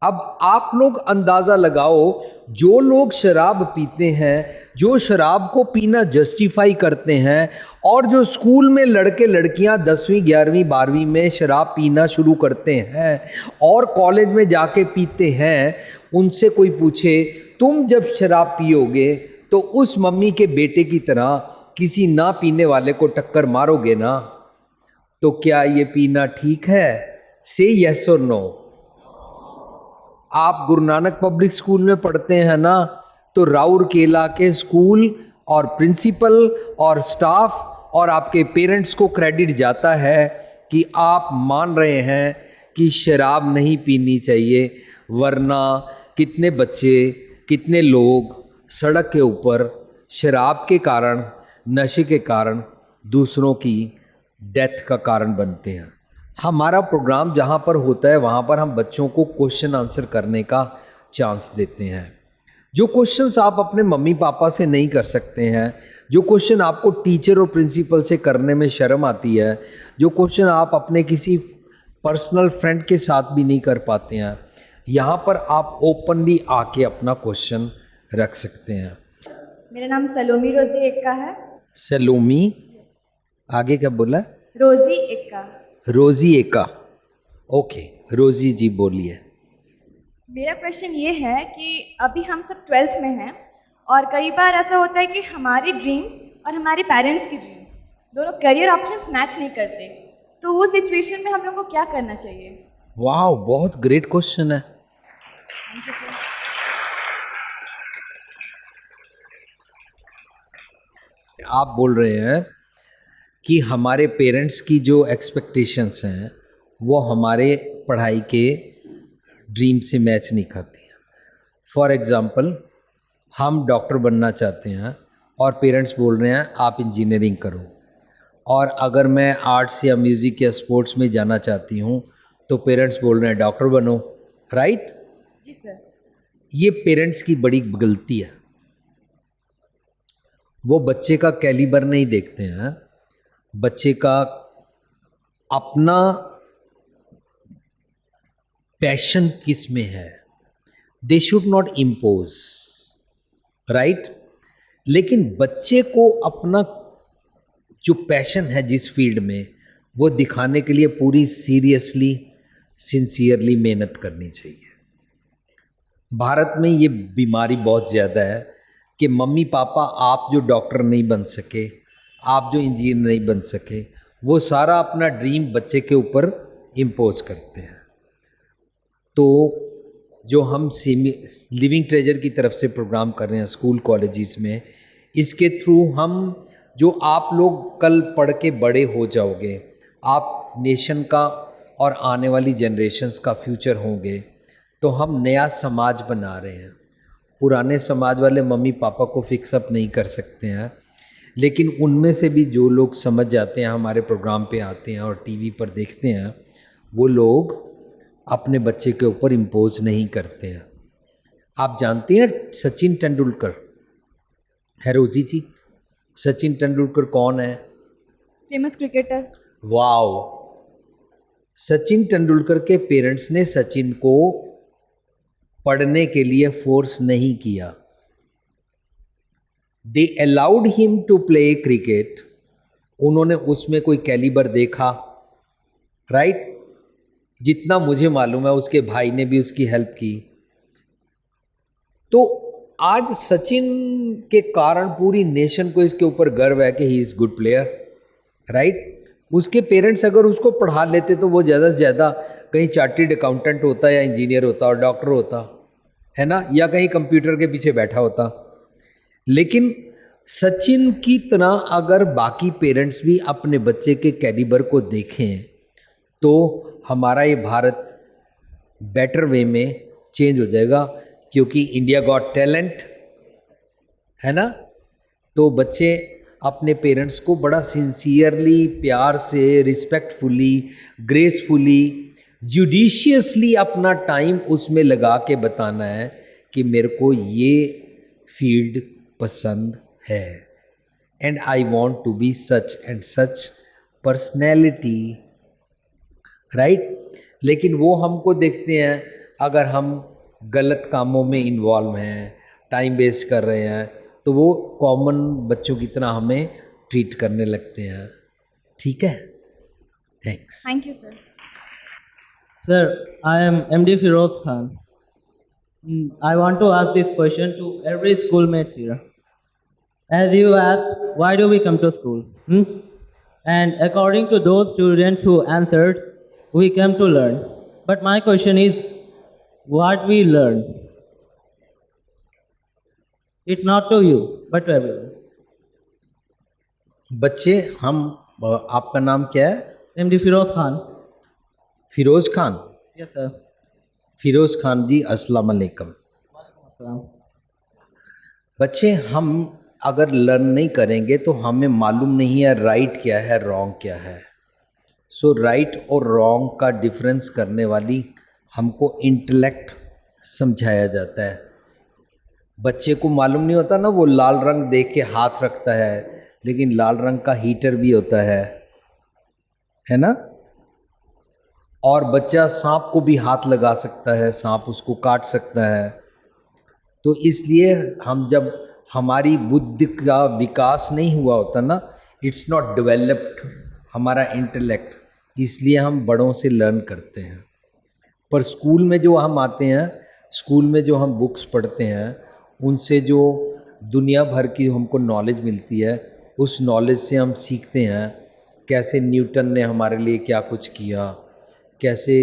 अब आप लोग अंदाजा लगाओ, जो लोग शराब पीते हैं, जो शराब को पीना जस्टिफाई करते हैं, और जो स्कूल में लड़के लड़कियां 10वीं 11वीं 12वीं में शराब पीना शुरू करते हैं और कॉलेज में जाके पीते हैं, उनसे कोई पूछे तुम जब शराब पियोगे तो उस मम्मी के बेटे की तरह किसी ना पीने वाले को टक्कर मारोगे ना? तो क्या ये पीना ठीक है? से यस और नो। आप गुरु नानक पब्लिक स्कूल में पढ़ते हैं ना, तो राउरकेला के स्कूल और प्रिंसिपल और स्टाफ और आपके पेरेंट्स को क्रेडिट जाता है कि आप मान रहे हैं कि शराब नहीं पीनी चाहिए, वरना कितने बच्चे, कितने लोग सड़क के ऊपर शराब के कारण, नशे के कारण दूसरों की डेथ का कारण बनते हैं। हमारा प्रोग्राम जहाँ पर होता है वहाँ पर हम बच्चों को क्वेश्चन आंसर करने का चांस देते हैं। जो क्वेश्चंस आप अपने मम्मी पापा से नहीं कर सकते हैं, जो क्वेश्चन आपको टीचर और प्रिंसिपल से करने में शर्म आती है, जो क्वेश्चन आप अपने किसी पर्सनल फ्रेंड के साथ भी नहीं कर पाते हैं, यहाँ पर आप ओपनली आके अपना क्वेश्चन रख सकते हैं। मेरा नाम सलोमी रोजी एक्का है। सलोमी, आगे क्या बोला? रोजी एक्का। रोजी एका। ओके, रोजी जी बोलिए। मेरा क्वेश्चन ये है कि अभी हम सब 12th में हैं और कई बार ऐसा होता है कि हमारी ड्रीम्स और हमारे पेरेंट्स की ड्रीम्स दोनों करियर ऑप्शंस मैच नहीं करते, तो वो सिचुएशन में हम लोग को क्या करना चाहिए? वाह, बहुत ग्रेट क्वेश्चन है। Thank you sir. आप बोल रहे हैं कि हमारे पेरेंट्स की जो एक्सपेक्टेशंस हैं वो हमारे पढ़ाई के ड्रीम से मैच नहीं खाती हैं। फॉर एग्ज़ाम्पल, हम डॉक्टर बनना चाहते हैं और पेरेंट्स बोल रहे हैं आप इंजीनियरिंग करो, और अगर मैं आर्ट्स या म्यूज़िक या स्पोर्ट्स में जाना चाहती हूँ तो पेरेंट्स बोल रहे हैं डॉक्टर बनो, राइट? जी सर। ये पेरेंट्स की बड़ी गलती है। वो बच्चे का कैलिबर नहीं देखते हैं, बच्चे का अपना पैशन किस में है। They should not impose, right? लेकिन बच्चे को अपना जो पैशन है जिस फील्ड में, वो दिखाने के लिए पूरी सीरियसली, सिंसियरली मेहनत करनी चाहिए। भारत में ये बीमारी बहुत ज़्यादा है कि मम्मी पापा आप जो डॉक्टर नहीं बन सके, आप जो इंजीनियर नहीं बन सके, वो सारा अपना ड्रीम बच्चे के ऊपर इम्पोज करते हैं। तो जो हम लिविंग ट्रेजर की तरफ से प्रोग्राम कर रहे हैं स्कूल कॉलेजेस में, इसके थ्रू हम जो आप लोग कल पढ़ के बड़े हो जाओगे, आप नेशन का और आने वाली जनरेशन्स का फ्यूचर होंगे, तो हम नया समाज बना रहे हैं। पुराने समाज वाले मम्मी पापा को फिक्स अप नहीं कर सकते हैं, लेकिन उनमें से भी जो लोग समझ जाते हैं, हमारे प्रोग्राम पे आते हैं और टीवी पर देखते हैं, वो लोग अपने बच्चे के ऊपर इम्पोज नहीं करते हैं। आप जानते हैं सचिन तेंदुलकर है? रोजी जी, सचिन तेंदुलकर कौन है? Famous cricketer. Wow! Sachin Tendulkar के पेरेंट्स ने सचिन को पढ़ने के लिए फोर्स नहीं किया। They allowed him to play cricket. उन्होंने उसमें कोई कैलिबर देखा, राइट? जितना मुझे मालूम है उसके भाई ने भी उसकी हेल्प की। तो आज सचिन के कारण पूरी नेशन को इसके ऊपर गर्व है कि he is good player, right? उसके पेरेंट्स अगर उसको पढ़ा लेते तो वो ज़्यादा से ज़्यादा कहीं चार्टर्ड अकाउंटेंट होता या इंजीनियर होता और डॉक्टर होता, है ना, या कहीं कंप्यूटर के पीछे बैठा होता। लेकिन सचिन की तरह अगर बाकी पेरेंट्स भी अपने बच्चे के कैलिबर को देखें तो हमारा ये भारत बेटर वे में चेंज हो जाएगा, क्योंकि इंडिया गॉट टैलेंट, है ना? तो बच्चे अपने पेरेंट्स को बड़ा सिंसियरली, प्यार से, रिस्पेक्टफुली, ग्रेसफुली, जुडिशियसली अपना टाइम उसमें लगा के बताना है कि मेरे को ये फील्ड पसंद है। and I want to be such and such personality, right? लेकिन वो हमको देखते हैं अगर हम गलत कामों में इन्वॉल्व हैं, टाइम वेस्ट कर रहे हैं, तो वो कॉमन बच्चों की तरह हमें ट्रीट करने लगते हैं. ठीक है, thanks. Thank you sir. Sir, I am MD Firoz Khan. I want to ask this question to every schoolmates here. As you asked, why do we come to school? And according to those students who answered, we come to learn. But my question is, what we learn? It's not to you, but to everyone. बच्चे, हम आपका नाम क्या है? MD Firoz Khan. Firoz Khan. Yes, sir. Firoz Khan जी, अस्सलाम वालेकुम. Assalam. बच्चे, हम अगर लर्न नहीं करेंगे तो हमें मालूम नहीं है राइट क्या है, रॉन्ग क्या है. सो राइट और रॉन्ग का डिफरेंस करने वाली हमको इंटेलेक्ट समझाया जाता है. बच्चे को मालूम नहीं होता ना, वो लाल रंग देख के हाथ रखता है, लेकिन लाल रंग का हीटर भी होता है ना. और बच्चा सांप को भी हाथ लगा सकता है, सांप उसको काट सकता है. तो इसलिए हम जब हमारी बुद्धि का विकास नहीं हुआ होता ना, इट्स नॉट डेवलप्ड हमारा इंटेलेक्ट, इसलिए हम बड़ों से लर्न करते हैं. पर स्कूल में जो हम आते हैं, स्कूल में जो हम बुक्स पढ़ते हैं, उनसे जो दुनिया भर की हमको नॉलेज मिलती है, उस नॉलेज से हम सीखते हैं कैसे न्यूटन ने हमारे लिए क्या कुछ किया, कैसे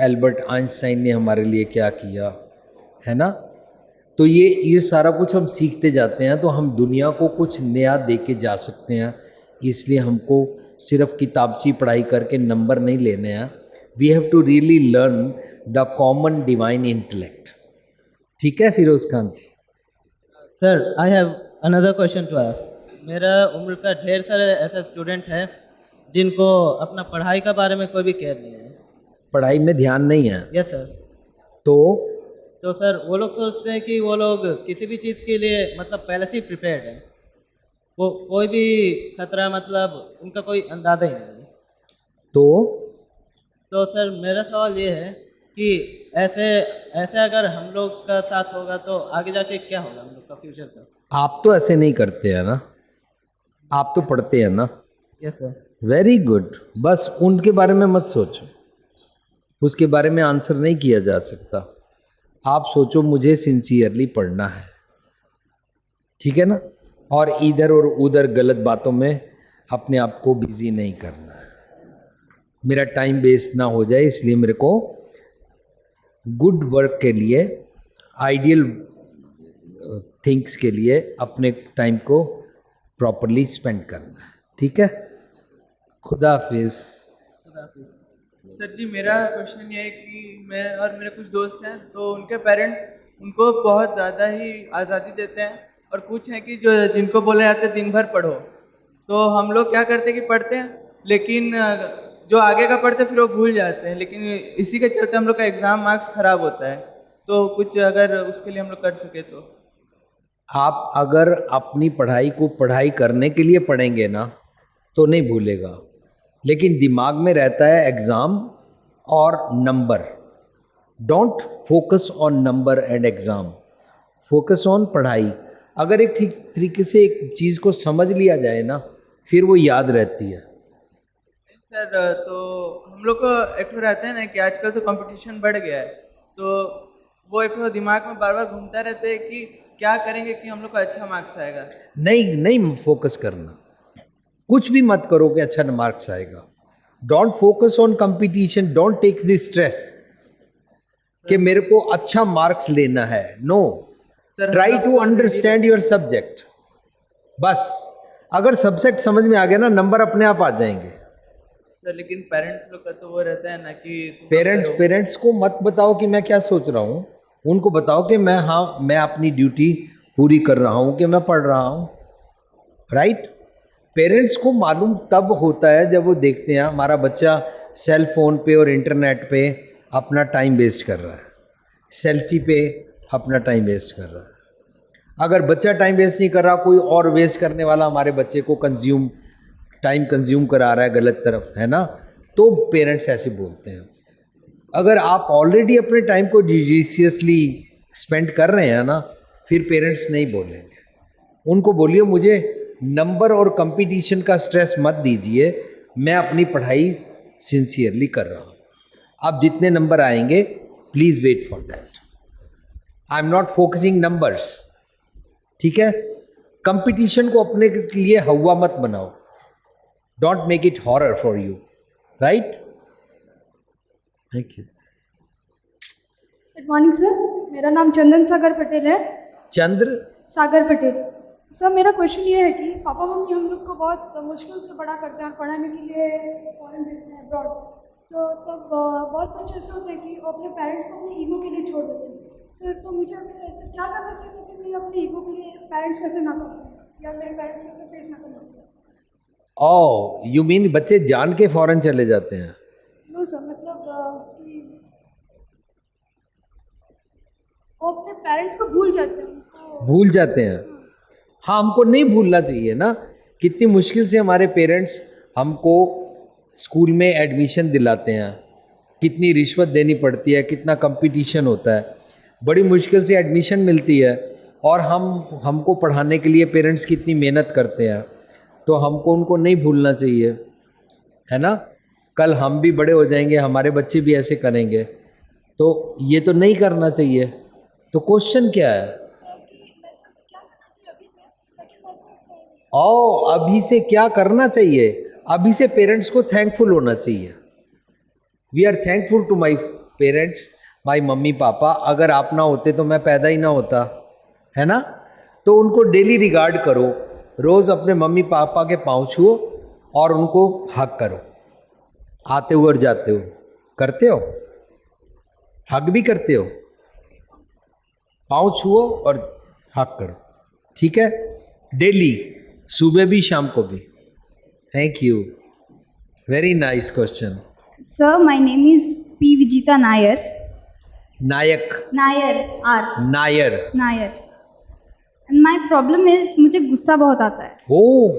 एल्बर्ट आइंस्टाइन ने हमारे लिए क्या किया, है ना. तो ये सारा कुछ हम सीखते जाते हैं, तो हम दुनिया को कुछ नया दे के जा सकते हैं. इसलिए हमको सिर्फ किताबची पढ़ाई करके नंबर नहीं लेने हैं. We have to really learn the common divine intellect. ठीक है फिरोज़ खान जी. Sir, I have another question to ask. मेरा उम्र का ढेर सारे ऐसे स्टूडेंट हैं जिनको अपना पढ़ाई का बारे में कोई भी केयर नहीं है. पढ़ाई में ध्यान नहीं है. Yes sir. तो सर वो लोग सोचते हैं कि वो लोग किसी भी चीज़ के लिए मतलब पहले से ही प्रिपेयर्ड है, वो कोई भी खतरा मतलब उनका कोई अंदाज़ा ही नहीं है. तो सर मेरा सवाल ये है कि ऐसे अगर हम लोग का साथ होगा तो आगे जाके क्या होगा हम लोग का फ्यूचर का. आप तो ऐसे नहीं करते हैं ना, आप तो पढ़ते हैं ना. Yes sir. Very good. बस उनके बारे में मत सोचो, उसके बारे में आंसर नहीं किया जा सकता. आप सोचो मुझे सिंसियरली पढ़ना है, ठीक है ना, और इधर और उधर गलत बातों में अपने आप को बिजी नहीं करना है. मेरा टाइम वेस्ट ना हो जाए, इसलिए मेरे को गुड वर्क के लिए, आइडियल थिंग्स के लिए अपने टाइम को प्रॉपरली स्पेंड करना है. ठीक है, खुदा हाफिज़. सर जी, मेरा क्वेश्चन ये है कि मैं और मेरे कुछ दोस्त हैं, तो उनके पेरेंट्स उनको बहुत ज़्यादा ही आज़ादी देते हैं, और कुछ हैं कि जो जिनको बोला जाता है दिन भर पढ़ो, तो हम लोग क्या करते हैं कि पढ़ते हैं, लेकिन जो आगे का पढ़ते फिर वो भूल जाते हैं, लेकिन इसी के चलते हम लोग का एग्ज़ाम मार्क्स ख़राब होता है. तो कुछ अगर उसके लिए हम लोग कर सके तो. आप अगर अपनी पढ़ाई को पढ़ाई करने के लिए पढ़ेंगे ना तो नहीं भूलेगा, लेकिन दिमाग में रहता है एग्ज़ाम और number. Don't focus on number and exam, focus on पढ़ाई. अगर एक ठीक तरीके से एक चीज़ को समझ लिया जाए ना, फिर वो याद रहती है. सर, तो हम लोग को एक तो रहता है ना कि आजकल तो कंपटीशन बढ़ गया है, तो वो एक तो दिमाग में बार बार घूमता रहता है कि क्या करेंगे कि हम लोग को अच्छा मार्क्स आएगा. नहीं फोकस करना, कुछ भी मत करो कि अच्छा मार्क्स आएगा. Don't focus on competition, don't take this stress कि मेरे को अच्छा मार्क्स लेना है. No, try to understand your subject. बस अगर सब्जेक्ट समझ में आ गया ना, नंबर अपने आप आ जाएंगे. सर, लेकिन पेरेंट्स लोग का तो वो रहता है ना कि पेरेंट्स को मत बताओ कि मैं क्या सोच रहा हूँ, उनको बताओ कि मैं अपनी ड्यूटी पूरी कर रहा हूँ, कि मैं पढ़ रहा हूँ. राइट. पेरेंट्स को मालूम तब होता है जब वो देखते हैं हमारा बच्चा सेल फोन पे और इंटरनेट पे अपना टाइम वेस्ट कर रहा है, सेल्फी पे अपना टाइम वेस्ट कर रहा है. अगर बच्चा टाइम वेस्ट नहीं कर रहा, कोई और वेस्ट करने वाला हमारे बच्चे को टाइम कंज्यूम करा रहा है गलत तरफ, है ना, तो पेरेंट्स ऐसे बोलते हैं। अगर आप ऑलरेडी अपने टाइम को जुडिशियसली स्पेंड कर रहे हैं ना, फिर पेरेंट्स नहीं बोलेंगे। उनको बोलिए मुझे नंबर और कंपटीशन का स्ट्रेस मत दीजिए, मैं अपनी पढ़ाई सिंसियरली कर रहा हूँ। अब जितने नंबर आएंगे please wait for that. I am not focusing numbers, ठीक है। कंपटीशन को अपने लिए हवा मत बनाओ, don't make it horror for you, right. Thank you. Good morning sir, मेरा नाम चंदन सागर पटेल है। चंद्र सागर पटेल। सर मेरा क्वेश्चन ये है कि पापा मम्मी हम लोग को बहुत मुश्किल से बड़ा करते हैं और पढ़ाने के लिए फॉरेन भेजते हैं, अब्रॉड। सो तब बहुत बच्चे ऐसे होते हैं कि वो अपने पेरेंट्स को अपने ईगो के लिए छोड़ देते हैं। सर तो मुझे अगर ऐसे क्या करना चाहिए कि मैं अपने ईगो के लिए पेरेंट्स कैसे ना करूँ, या मेरे पेरेंट्स कैसे फेस ना करना चाहिए। ओ यू मीन बच्चे जान के फॉरेन चले जाते हैं? नो सर, मतलब कि वो अपने पेरेंट्स को भूल जाते हैं, उनको भूल जाते हैं। हाँ, हमको नहीं भूलना चाहिए ना। कितनी मुश्किल से हमारे पेरेंट्स हमको स्कूल में एडमिशन दिलाते हैं, कितनी रिश्वत देनी पड़ती है, कितना कंपटीशन होता है, बड़ी मुश्किल से एडमिशन मिलती है, और हमको पढ़ाने के लिए पेरेंट्स कितनी मेहनत करते हैं। तो हमको उनको नहीं भूलना चाहिए, है ना। कल हम भी बड़े हो जाएंगे, हमारे बच्चे भी ऐसे करेंगे, तो ये तो नहीं करना चाहिए। तो क्वेश्चन क्या है? अभी से क्या करना चाहिए? अभी से पेरेंट्स को थैंकफुल होना चाहिए। We are thankful to my parents, my mummy papa. अगर आप ना होते तो मैं पैदा ही ना होता, है ना। तो उनको डेली रिगार्ड करो, रोज़ अपने मम्मी पापा के पाँव छुओ और उनको हग करो, आते हुए और जाते हुए। करते हो? हग भी करते हो? पाँव छुओ और हग करो, ठीक है, डेली, सुबह भी शाम को भी। Thank you, very nice question. Sir, my name is P. Vijita Nair. Nayak, Nair, R. Nair. Nair. And my problem is मुझे गुस्सा बहुत आता है। ओ,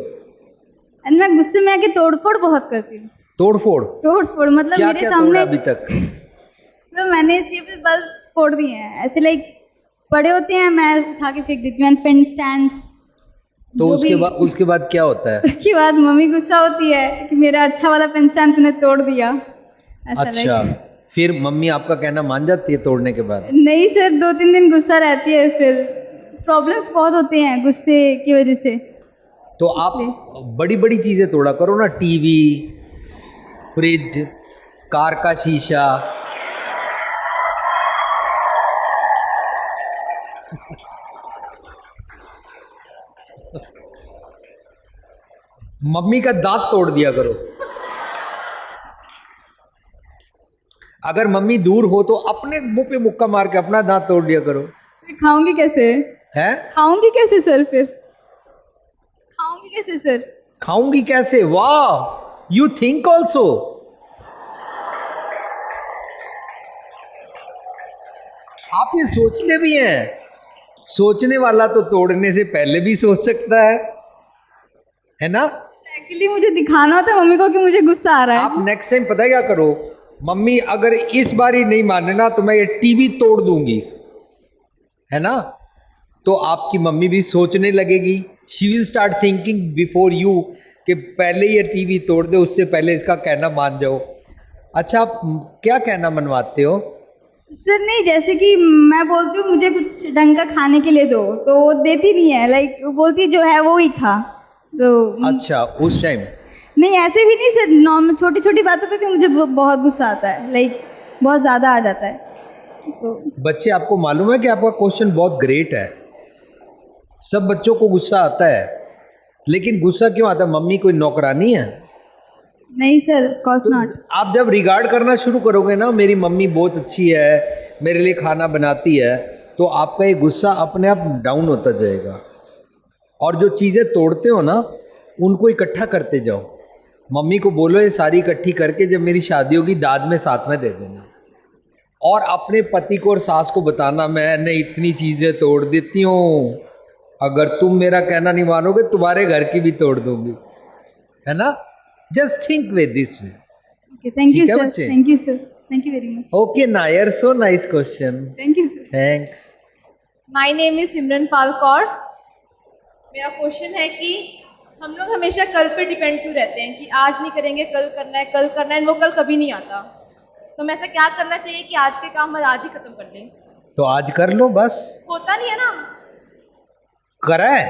And मैं गुस्से में आके तोड़फोड़ बहुत करती हूँ। तोड़फोड़? तोड़फोड़ मतलब क्या मेरे क्या सामने तोड़ा अभी तक? सर मैंने सीएफएल बल्ब फोड़ दिए हैं, ऐसे लाइक पड़े होते हैं, मैं उठा के फेंक देती हूँ। And pen stands. तो उसके बाद क्या होता है? उसके बाद मम्मी गुस्सा होती है कि मेरा अच्छा वाला पेन स्टैंड तूने तोड़ दिया। ऐसा अच्छा, फिर मम्मी आपका कहना मान जाती है तोड़ने के बाद? नहीं सर, 2-3 दिन गुस्सा रहती है, फिर प्रॉब्लम्स बहुत होते हैं गुस्से की वजह से। तो आप बड़ी बड़ी चीज़ें तोड़ा करो ना, टीवी, फ्रिज, कार का शीशा। मम्मी का दांत तोड़ दिया करो। अगर मम्मी दूर हो तो अपने मुंह पे मुक्का मार के अपना दांत तोड़ दिया करो। फिर खाऊंगी कैसे? है? खाऊंगी कैसे सर? फिर खाऊंगी कैसे सर? खाऊंगी कैसे? वाह, यू थिंक ऑल्सो। आप ये सोचते भी हैं। सोचने वाला तो तोड़ने से पहले भी सोच सकता है ना। एक्चुअली मुझे दिखाना होता है मम्मी को कि मुझे गुस्सा आ रहा है। आप नेक्स्ट टाइम पता है क्या करो, मम्मी अगर इस बार ही नहीं माने ना तो मैं ये टीवी तोड़ दूंगी, है ना। तो आपकी मम्मी भी सोचने लगेगी, she will start thinking before you, कि पहले ये टीवी तोड़ दे, उससे पहले इसका कहना मान जाओ। अच्छा, आप क्या कहना मनवाते हो? सर नहीं, जैसे कि मैं बोलती हूँ मुझे कुछ ढंग का खाने के लिए दो, तो वो देती नहीं है, लाइक बोलती जो है वो ही खा। तो अच्छा, उस टाइम नहीं, ऐसे भी नहीं सर, नॉर्मल छोटी छोटी बातों पे भी मुझे बहुत गुस्सा आता है, लाइक बहुत ज़्यादा आ जाता है। तो बच्चे, आपको मालूम है कि आपका क्वेश्चन बहुत ग्रेट है। सब बच्चों को गुस्सा आता है, लेकिन गुस्सा क्यों आता है? मम्मी कोई नौकरानी है? नहीं सर, कॉर्स नॉट। आप जब रिगार्ड करना शुरू करोगे ना, मेरी मम्मी बहुत अच्छी है, मेरे लिए खाना बनाती है, तो आपका ये गुस्सा अपने आप डाउन होता जाएगा। और जो चीज़ें तोड़ते हो ना, उनको इकट्ठा करते जाओ। मम्मी को बोलो ये सारी इकट्ठी करके जब मेरी शादी होगी दाद में साथ में दे देना। और अपने पति को और सास को बताना, मैंने इतनी चीज़ें तोड़ देती हूँ, अगर तुम मेरा कहना नहीं मानोगे तुम्हारे घर की भी तोड़ दूंगी, है ना? Just think with this way. Thank you ठीक है सर, बच्चे? Thank you sir, thank you very much, okay Nair, so nice question. Thank you sir. Thanks. My name is Simran Pal Kaur. मेरा क्वेश्चन है कि हम लोग हमेशा कल पे डिपेंड क्यों रहते हैं कि आज नहीं करेंगे, कल करना है, कल करना है, वो कल कभी नहीं आता. तो हमें ऐसा क्या करना चाहिए कि आज के काम हम आज ही खत्म कर लें? तो आज कर लो बस. होता नहीं है ना. करा है.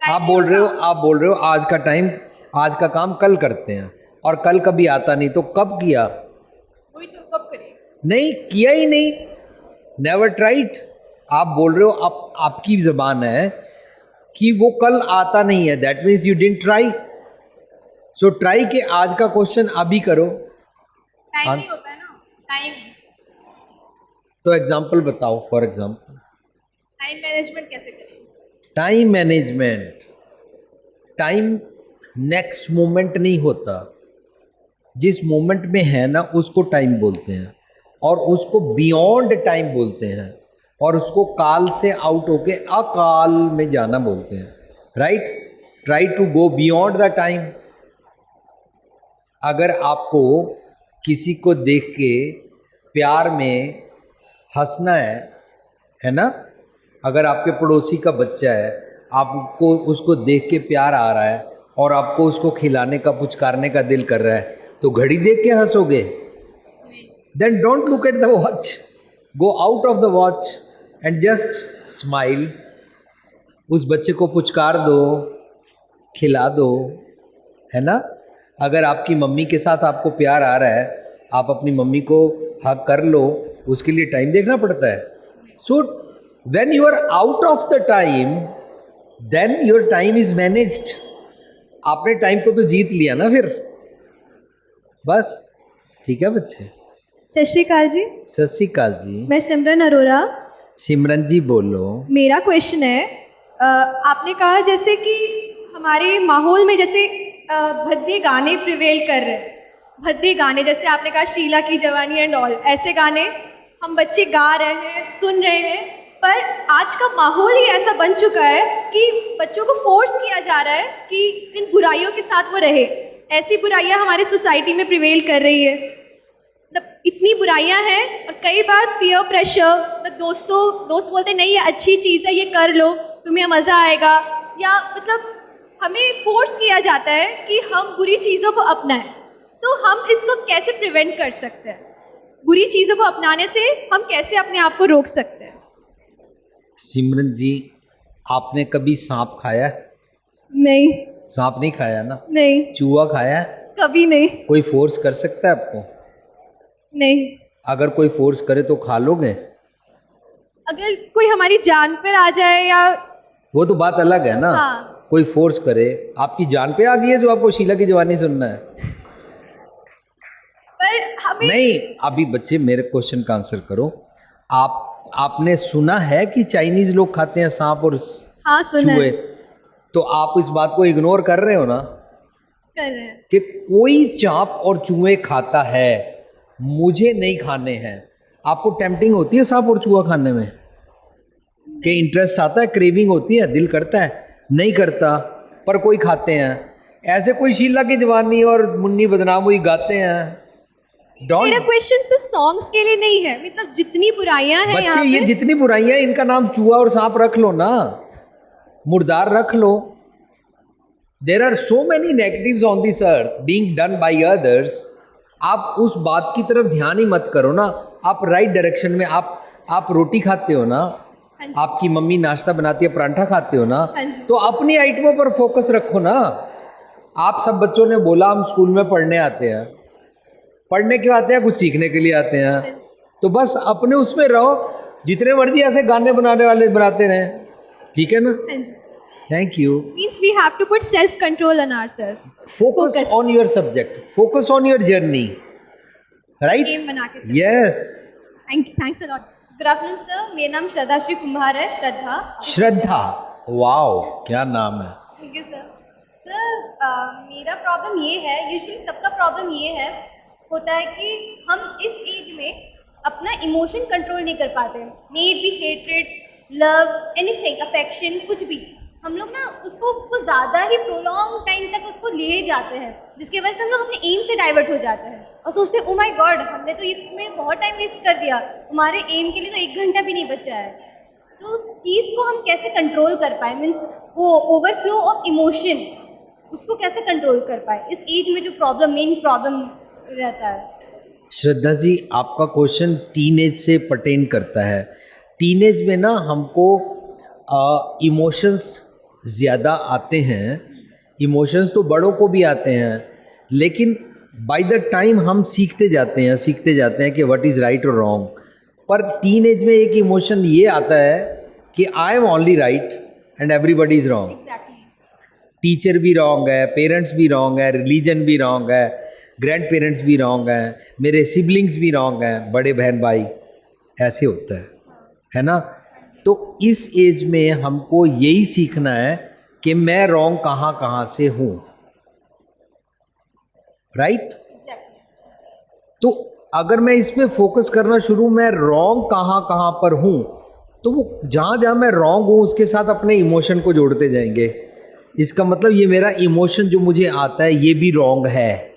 आप बोल रहे हो आज का टाइम, आज का काम कल करते हैं, और कल कभी आता नहीं, तो कब किया? वही तो, कब करें? नहीं किया ही नहीं. Never tried. आप बोल रहे हो, आपकी जबान है कि वो कल आता नहीं है, that means you didn't try. So try के आज का क्वेश्चन अभी करो. टाइम नहीं होता है ना. टाइम तो एग्जाम्पल बताओ. फॉर एग्जाम्पल टाइम मैनेजमेंट कैसे करें? Time management. Time next moment नहीं होता. जिस मोमेंट में है ना उसको टाइम बोलते हैं, और उसको बियॉन्ड टाइम बोलते हैं, और उसको काल से आउट होके अकाल में जाना बोलते हैं. Right? Try to go beyond the time. अगर आपको किसी को देख के प्यार में हंसना है ना? अगर आपके पड़ोसी का बच्चा है, आपको उसको देख के प्यार आ रहा है, और आपको उसको खिलाने का पुचकारने का दिल कर रहा है, तो घड़ी देख के हंसोगे? Then don't look at the watch. Go out of the watch and just smile. उस बच्चे को पुचकार दो, खिला दो, है ना? अगर आपकी मम्मी के साथ आपको प्यार आ रहा है, आप अपनी मम्मी को हग कर लो. उसके लिए टाइम देखना पड़ता है. So when you are out of the time, then your time is managed. आपने टाइम को तो जीत लिया ना फिर. बस. ठीक है बच्चे? सत श्री अकाल जी. सत श्री अकाल जी. मैं सिमरन अरोरा. सिमरन जी बोलो. मेरा क्वेश्चन है, आपने कहा जैसे कि हमारे माहौल में जैसे भद्दे गाने प्रिवेल कर रहे हैं. भद्दे गाने जैसे आपने कहा शीला की जवानी एंड ऑल, ऐसे गाने हम बच्चे गा रहे हैं, सुन रहे हैं, पर आज का माहौल ही ऐसा बन चुका है कि बच्चों को फोर्स किया जा रहा है कि इन बुराइयों के साथ वो रहे. ऐसी बुराइयां हमारे सोसाइटी में प्रिवेल कर रही है. मतलब इतनी बुराइयां हैं, और कई बार पीयर प्रेशर, दोस्त बोलते नहीं ये अच्छी चीज़ है, ये कर लो, तुम्हें मज़ा आएगा, या मतलब हमें फोर्स किया जाता है कि हम बुरी चीज़ों को अपनाएं. तो हम इसको कैसे प्रिवेंट कर सकते हैं? बुरी चीज़ों को अपनाने से हम कैसे अपने आप को रोक सकते हैं? सिमरन जी, आपने कभी सांप खाया? नहीं. सांप नहीं खाया ना? नहीं. चूहा खाया? कभी नहीं. कोई फोर्स कर सकता है आपको? नहीं. अगर कोई फोर्स करे तो खा लोगे? अगर कोई हमारी जान पर आ जाए या, वो तो बात अलग है ना. हाँ. कोई फोर्स करे. आपकी जान पे आ गई है जो आपको शीला की जवानी सुनना है? पर हमें नहीं. अभी बच्चे मेरे क्वेश्चन का आंसर करो. आपने सुना है कि चाइनीज लोग खाते हैं सांप और हाँ सुना है. चूहे? तो आप इस बात को इग्नोर कर रहे हो ना कर रहे हैं. कि कोई सांप और चूहे खाता है, मुझे नहीं खाने हैं. आपको टेम्पटिंग होती है सांप और चूहा खाने में? कि इंटरेस्ट आता है, क्रेविंग होती है, दिल करता है? नहीं करता, पर कोई खाते हैं. ऐसे कोई शीला की जवानी और मुन्नी बदनाम हुई गाते हैं. मेरा क्वेश्चन सिर्फ सॉन्ग्स के लिए नहीं है, मतलब जितनी बुराइयां हैं यहाँ बच्चे, ये पे, जितनी बुराइयां, इनका नाम चूहा और सांप रख लो ना, मुर्दार रख लो. There are so many negatives on this earth being done by others. आप उस बात की तरफ ध्यान ही मत करो ना. आप राइट डायरेक्शन में, आप रोटी खाते हो ना, आपकी मम्मी नाश्ता बनाती है, परांठा खाते हो ना, तो अपनी आइटमों पर फोकस रखो ना. आप सब बच्चों ने बोला हम स्कूल में पढ़ने आते हैं. पढ़ने क्यों आते हैं? कुछ सीखने के लिए आते हैं. तो बस अपने उसमें रहो. जितने मर्जी ऐसे गाने बनाने वाले बनाते रहें. ठीक है ना? Thank you. Means we have to put self control on ourselves. Focus on your subject, focus on your journey. Right? Aim बना के चलो. Yes. Thanks a lot. Good afternoon sir, मेरा नाम श्रद्धा श्री कुम्हार है. श्रद्धा. वाओ, क्या नाम है. Thank you sir. सर मेरा प्रॉब्लम ये है, यूजुअली सबका प्रॉब्लम ये है होता है कि हम इस एज में अपना इमोशन कंट्रोल नहीं कर पाते. May it be hatred, love, anything, affection, कुछ भी, हम लोग ना उसको कुछ ज़्यादा ही प्रोलॉन्ग टाइम तक उसको ले जाते हैं, जिसकी वजह से हम लोग अपने एम से डाइवर्ट हो जाते हैं और सोचते हैं ओ माय गॉड, हमने तो इसमें बहुत टाइम वेस्ट कर दिया, हमारे एम के लिए तो 1 घंटा भी नहीं बचा है। तो उस चीज़ को हम कैसे कंट्रोल कर पाए, मीन्स वो ओवरफ्लो ऑफ इमोशन, उसको कैसे कंट्रोल कर पाए इस एज में, जो मेन प्रॉब्लम रहता है। श्रद्धा जी, आपका क्वेश्चन टीनेज से पर्टेन करता है। टीनेज में ना हमको इमोशंस ज़्यादा आते हैं, इमोशंस तो बड़ों को भी आते हैं, लेकिन बाय द टाइम हम सीखते जाते हैं कि व्हाट इज़ राइट और रॉन्ग। पर टीनेज में एक इमोशन ये आता है कि I am only right and everybody is wrong. Teacher भी रॉन्ग है, पेरेंट्स भी रॉन्ग है, रिलीजन भी रॉन्ग है, ग्रैंड पेरेंट्स भी रॉन्ग हैं, मेरे सिबलिंग्स भी रॉन्ग हैं, बड़े बहन भाई, ऐसे होता है ना। तो इस एज में हमको यही सीखना है कि मैं रॉन्ग कहाँ से हूँ, राइट। तो अगर मैं इसमें फोकस करना शुरू, मैं रॉन्ग कहाँ पर हूँ, तो वो जहाँ मैं रॉन्ग हूँ उसके साथ अपने इमोशन को जोड़ते जाएंगे। इसका मतलब ये मेरा इमोशन जो मुझे आता है ये भी रॉन्ग है।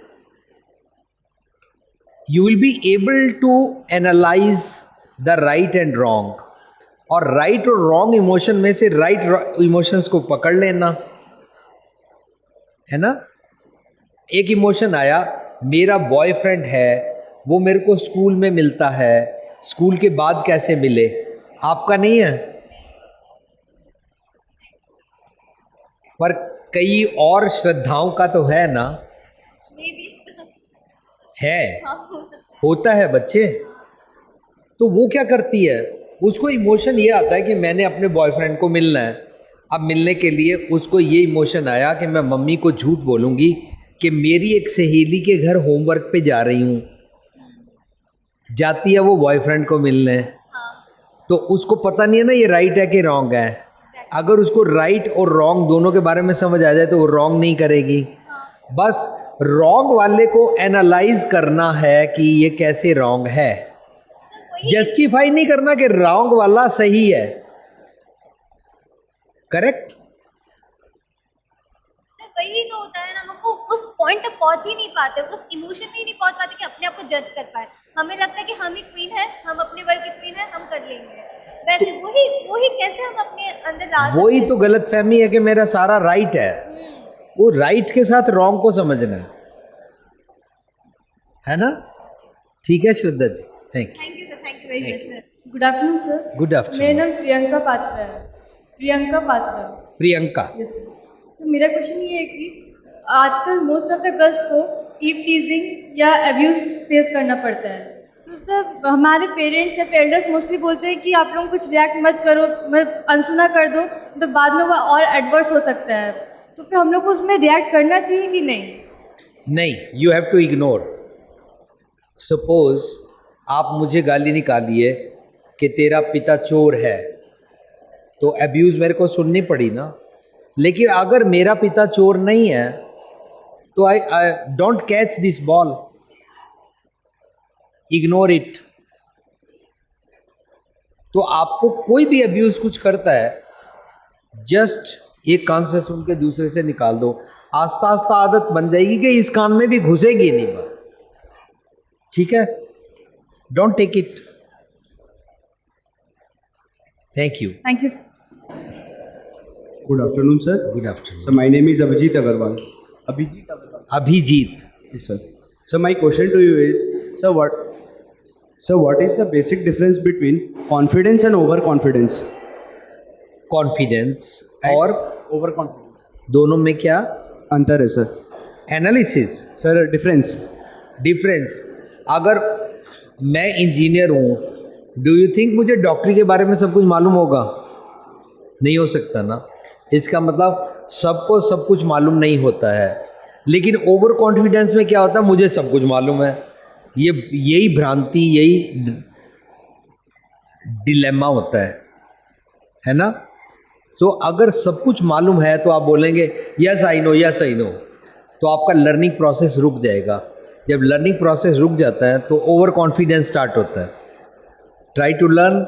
You will be able to analyse the right and wrong, और राइट और रॉन्ग इमोशन में से राइट इमोशंस को पकड़ लेना है ना। एक इमोशन आया, मेरा बॉयफ्रेंड है, वो मेरे को स्कूल में मिलता है, स्कूल के बाद कैसे मिले, आपका नहीं है, पर कई और श्रद्धाओं का तो है ना, है, होता है बच्चे। तो वो क्या करती है, उसको इमोशन ये आता है कि मैंने अपने बॉयफ्रेंड को मिलना है। अब मिलने के लिए उसको ये इमोशन आया कि मैं मम्मी को झूठ बोलूँगी कि मेरी एक सहेली के घर होमवर्क पे जा रही हूँ, जाती है वो बॉयफ्रेंड को मिलने, तो उसको पता नहीं है ना ये राइट है कि रॉन्ग है। अगर उसको राइट और रॉन्ग दोनों के बारे में समझ आ जाए तो वो रॉन्ग नहीं करेगी। बस रॉन्ग वाले को एनालाइज करना है कि ये कैसे रॉन्ग है, जस्टिफाई नहीं करना कि रॉन्ग वाला सही है, करेक्ट। सर वही तो होता है ना, हमको उस पॉइंट तक पहुंच ही नहीं पाते, उस इमोशन में ही नहीं पहुंच पाते कि अपने आप को जज कर पाए। हमें लगता है कि हम ही क्वीन है, हम अपने वर्ग की क्वीन है, हम कर लेंगे। वैसे वही कैसे हम अपने अंदर ला सकते हैं? वही तो गलतफहमी है कि मेरा सारा राइट है। वो राइट के साथ रॉन्ग को समझना है ना। ठीक है Shraddha ji, thank you. Thank you sir, thank you very much sir. Good afternoon sir. Good afternoon. मेरा नाम प्रियंका पात्रा है। प्रियंका। Yes sir. मेरा क्वेश्चन ये है कि आजकल मोस्ट ऑफ द गर्ल्स को ईव टीजिंग या अब्यूज़ फेस करना पड़ता है। तो सर हमारे पेरेंट्स या एल्डर्स मोस्टली बोलते हैं कि आप लोग कुछ रिएक्ट मत करो, अनसुना कर दो, तो बाद में वो और एडवर्स हो सकता है। तो फिर हम लोग को उसमें रिएक्ट करना चाहिए कि नहीं? नहीं, you have to ignore. Suppose आप मुझे गाली निकालिए कि तेरा पिता चोर है, तो अब्यूज़ मेरे को सुननी पड़ी ना। लेकिन अगर मेरा पिता चोर नहीं है तो I don't catch this ball, ignore it. तो आपको कोई भी अब्यूज़ कुछ करता है, जस्ट एक कान से सुन के दूसरे से निकाल दो, आस्ता आस्ता आदत बन जाएगी कि इस कान में भी घुसेगी नहीं बात। ठीक है, don't take it. Thank you. Thank you. Good afternoon, sir. Good afternoon. So my name is Abhijit Agarwal. Abhijit. Yes, sir. So my question to you is, what is the basic difference between confidence and overconfidence? Confidence और Overconfidence. दोनों में क्या अंतर है sir? Analysis sir difference. Difference. अगर मैं engineer हूँ, do you think मुझे डॉक्टरी के बारे में सब कुछ मालूम होगा? नहीं हो सकता ना। इसका मतलब सबको सब कुछ मालूम नहीं होता है। लेकिन ओवर कॉन्फिडेंस में क्या होता है, मुझे सब कुछ मालूम है। यही भ्रांति, यही डिलेमा होता है ना। सो अगर सब कुछ मालूम है तो आप बोलेंगे yes I know, yes I know, तो आपका लर्निंग प्रोसेस रुक जाएगा। जब लर्निंग प्रोसेस रुक जाता है तो ओवर कॉन्फिडेंस स्टार्ट होता है। Try to learn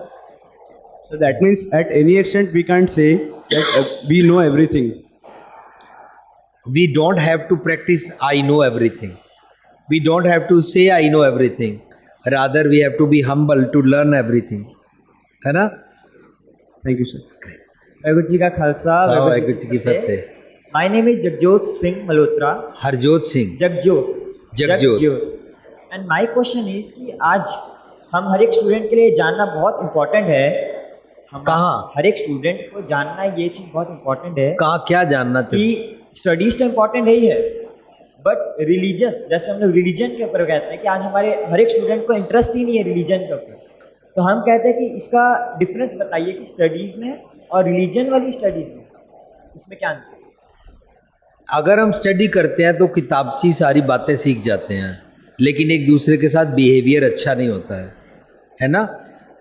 So that means at any extent we can't say that we know everything. We don't have to practice I know everything. We don't have to say I know everything. Rather we have to be humble to learn everything. है ना? Thank you, sir. Waheguru ji का खालसा वाहेगुरु जी की फतेह। My name is Jagjot Singh Malhotra. Harjot Singh. Jagjot. And my question is कि आज हम हर एक student के लिए जानना बहुत इम्पोर्टेंट है। हम कहाँ? हर एक स्टूडेंट को जानना ये चीज़ बहुत इम्पोर्टेंट है। कहाँ क्या जानना चाहिए? कि स्टडीज तो इम्पोर्टेंट है ही है, बट रिलीजियस, जैसे हम लोग रिलीजन के ऊपर कहते हैं कि आज हमारे हर एक स्टूडेंट को इंटरेस्ट ही नहीं है रिलीजन के ऊपर, तो हम कहते हैं कि इसका डिफरेंस बताइए कि स्टडीज़ में और रिलीजन वाली स्टडीज़ में, उसमें क्या अंतर है? अगर हम स्टडी करते हैं तो किताबची सारी बातें सीख जाते हैं, लेकिन एक दूसरे के साथ बिहेवियर अच्छा नहीं होता है ना?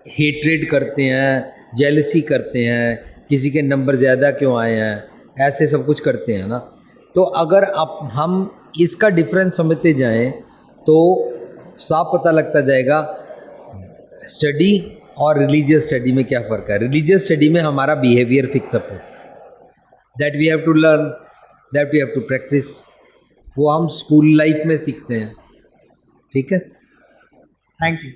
हेट्रेड करते हैं, जेलसी करते हैं, किसी के नंबर ज़्यादा क्यों आए हैं, ऐसे सब कुछ करते हैं ना। तो अगर हम इसका डिफरेंस समझते जाएं तो साफ पता लगता जाएगा स्टडी और रिलीजियस स्टडी में क्या फ़र्क है। रिलीजियस स्टडी में हमारा बिहेवियर फिक्सअप होता है, that we have to learn, that we have to practice. वो हम स्कूल लाइफ में सीखते हैं। ठीक है, थैंक यू।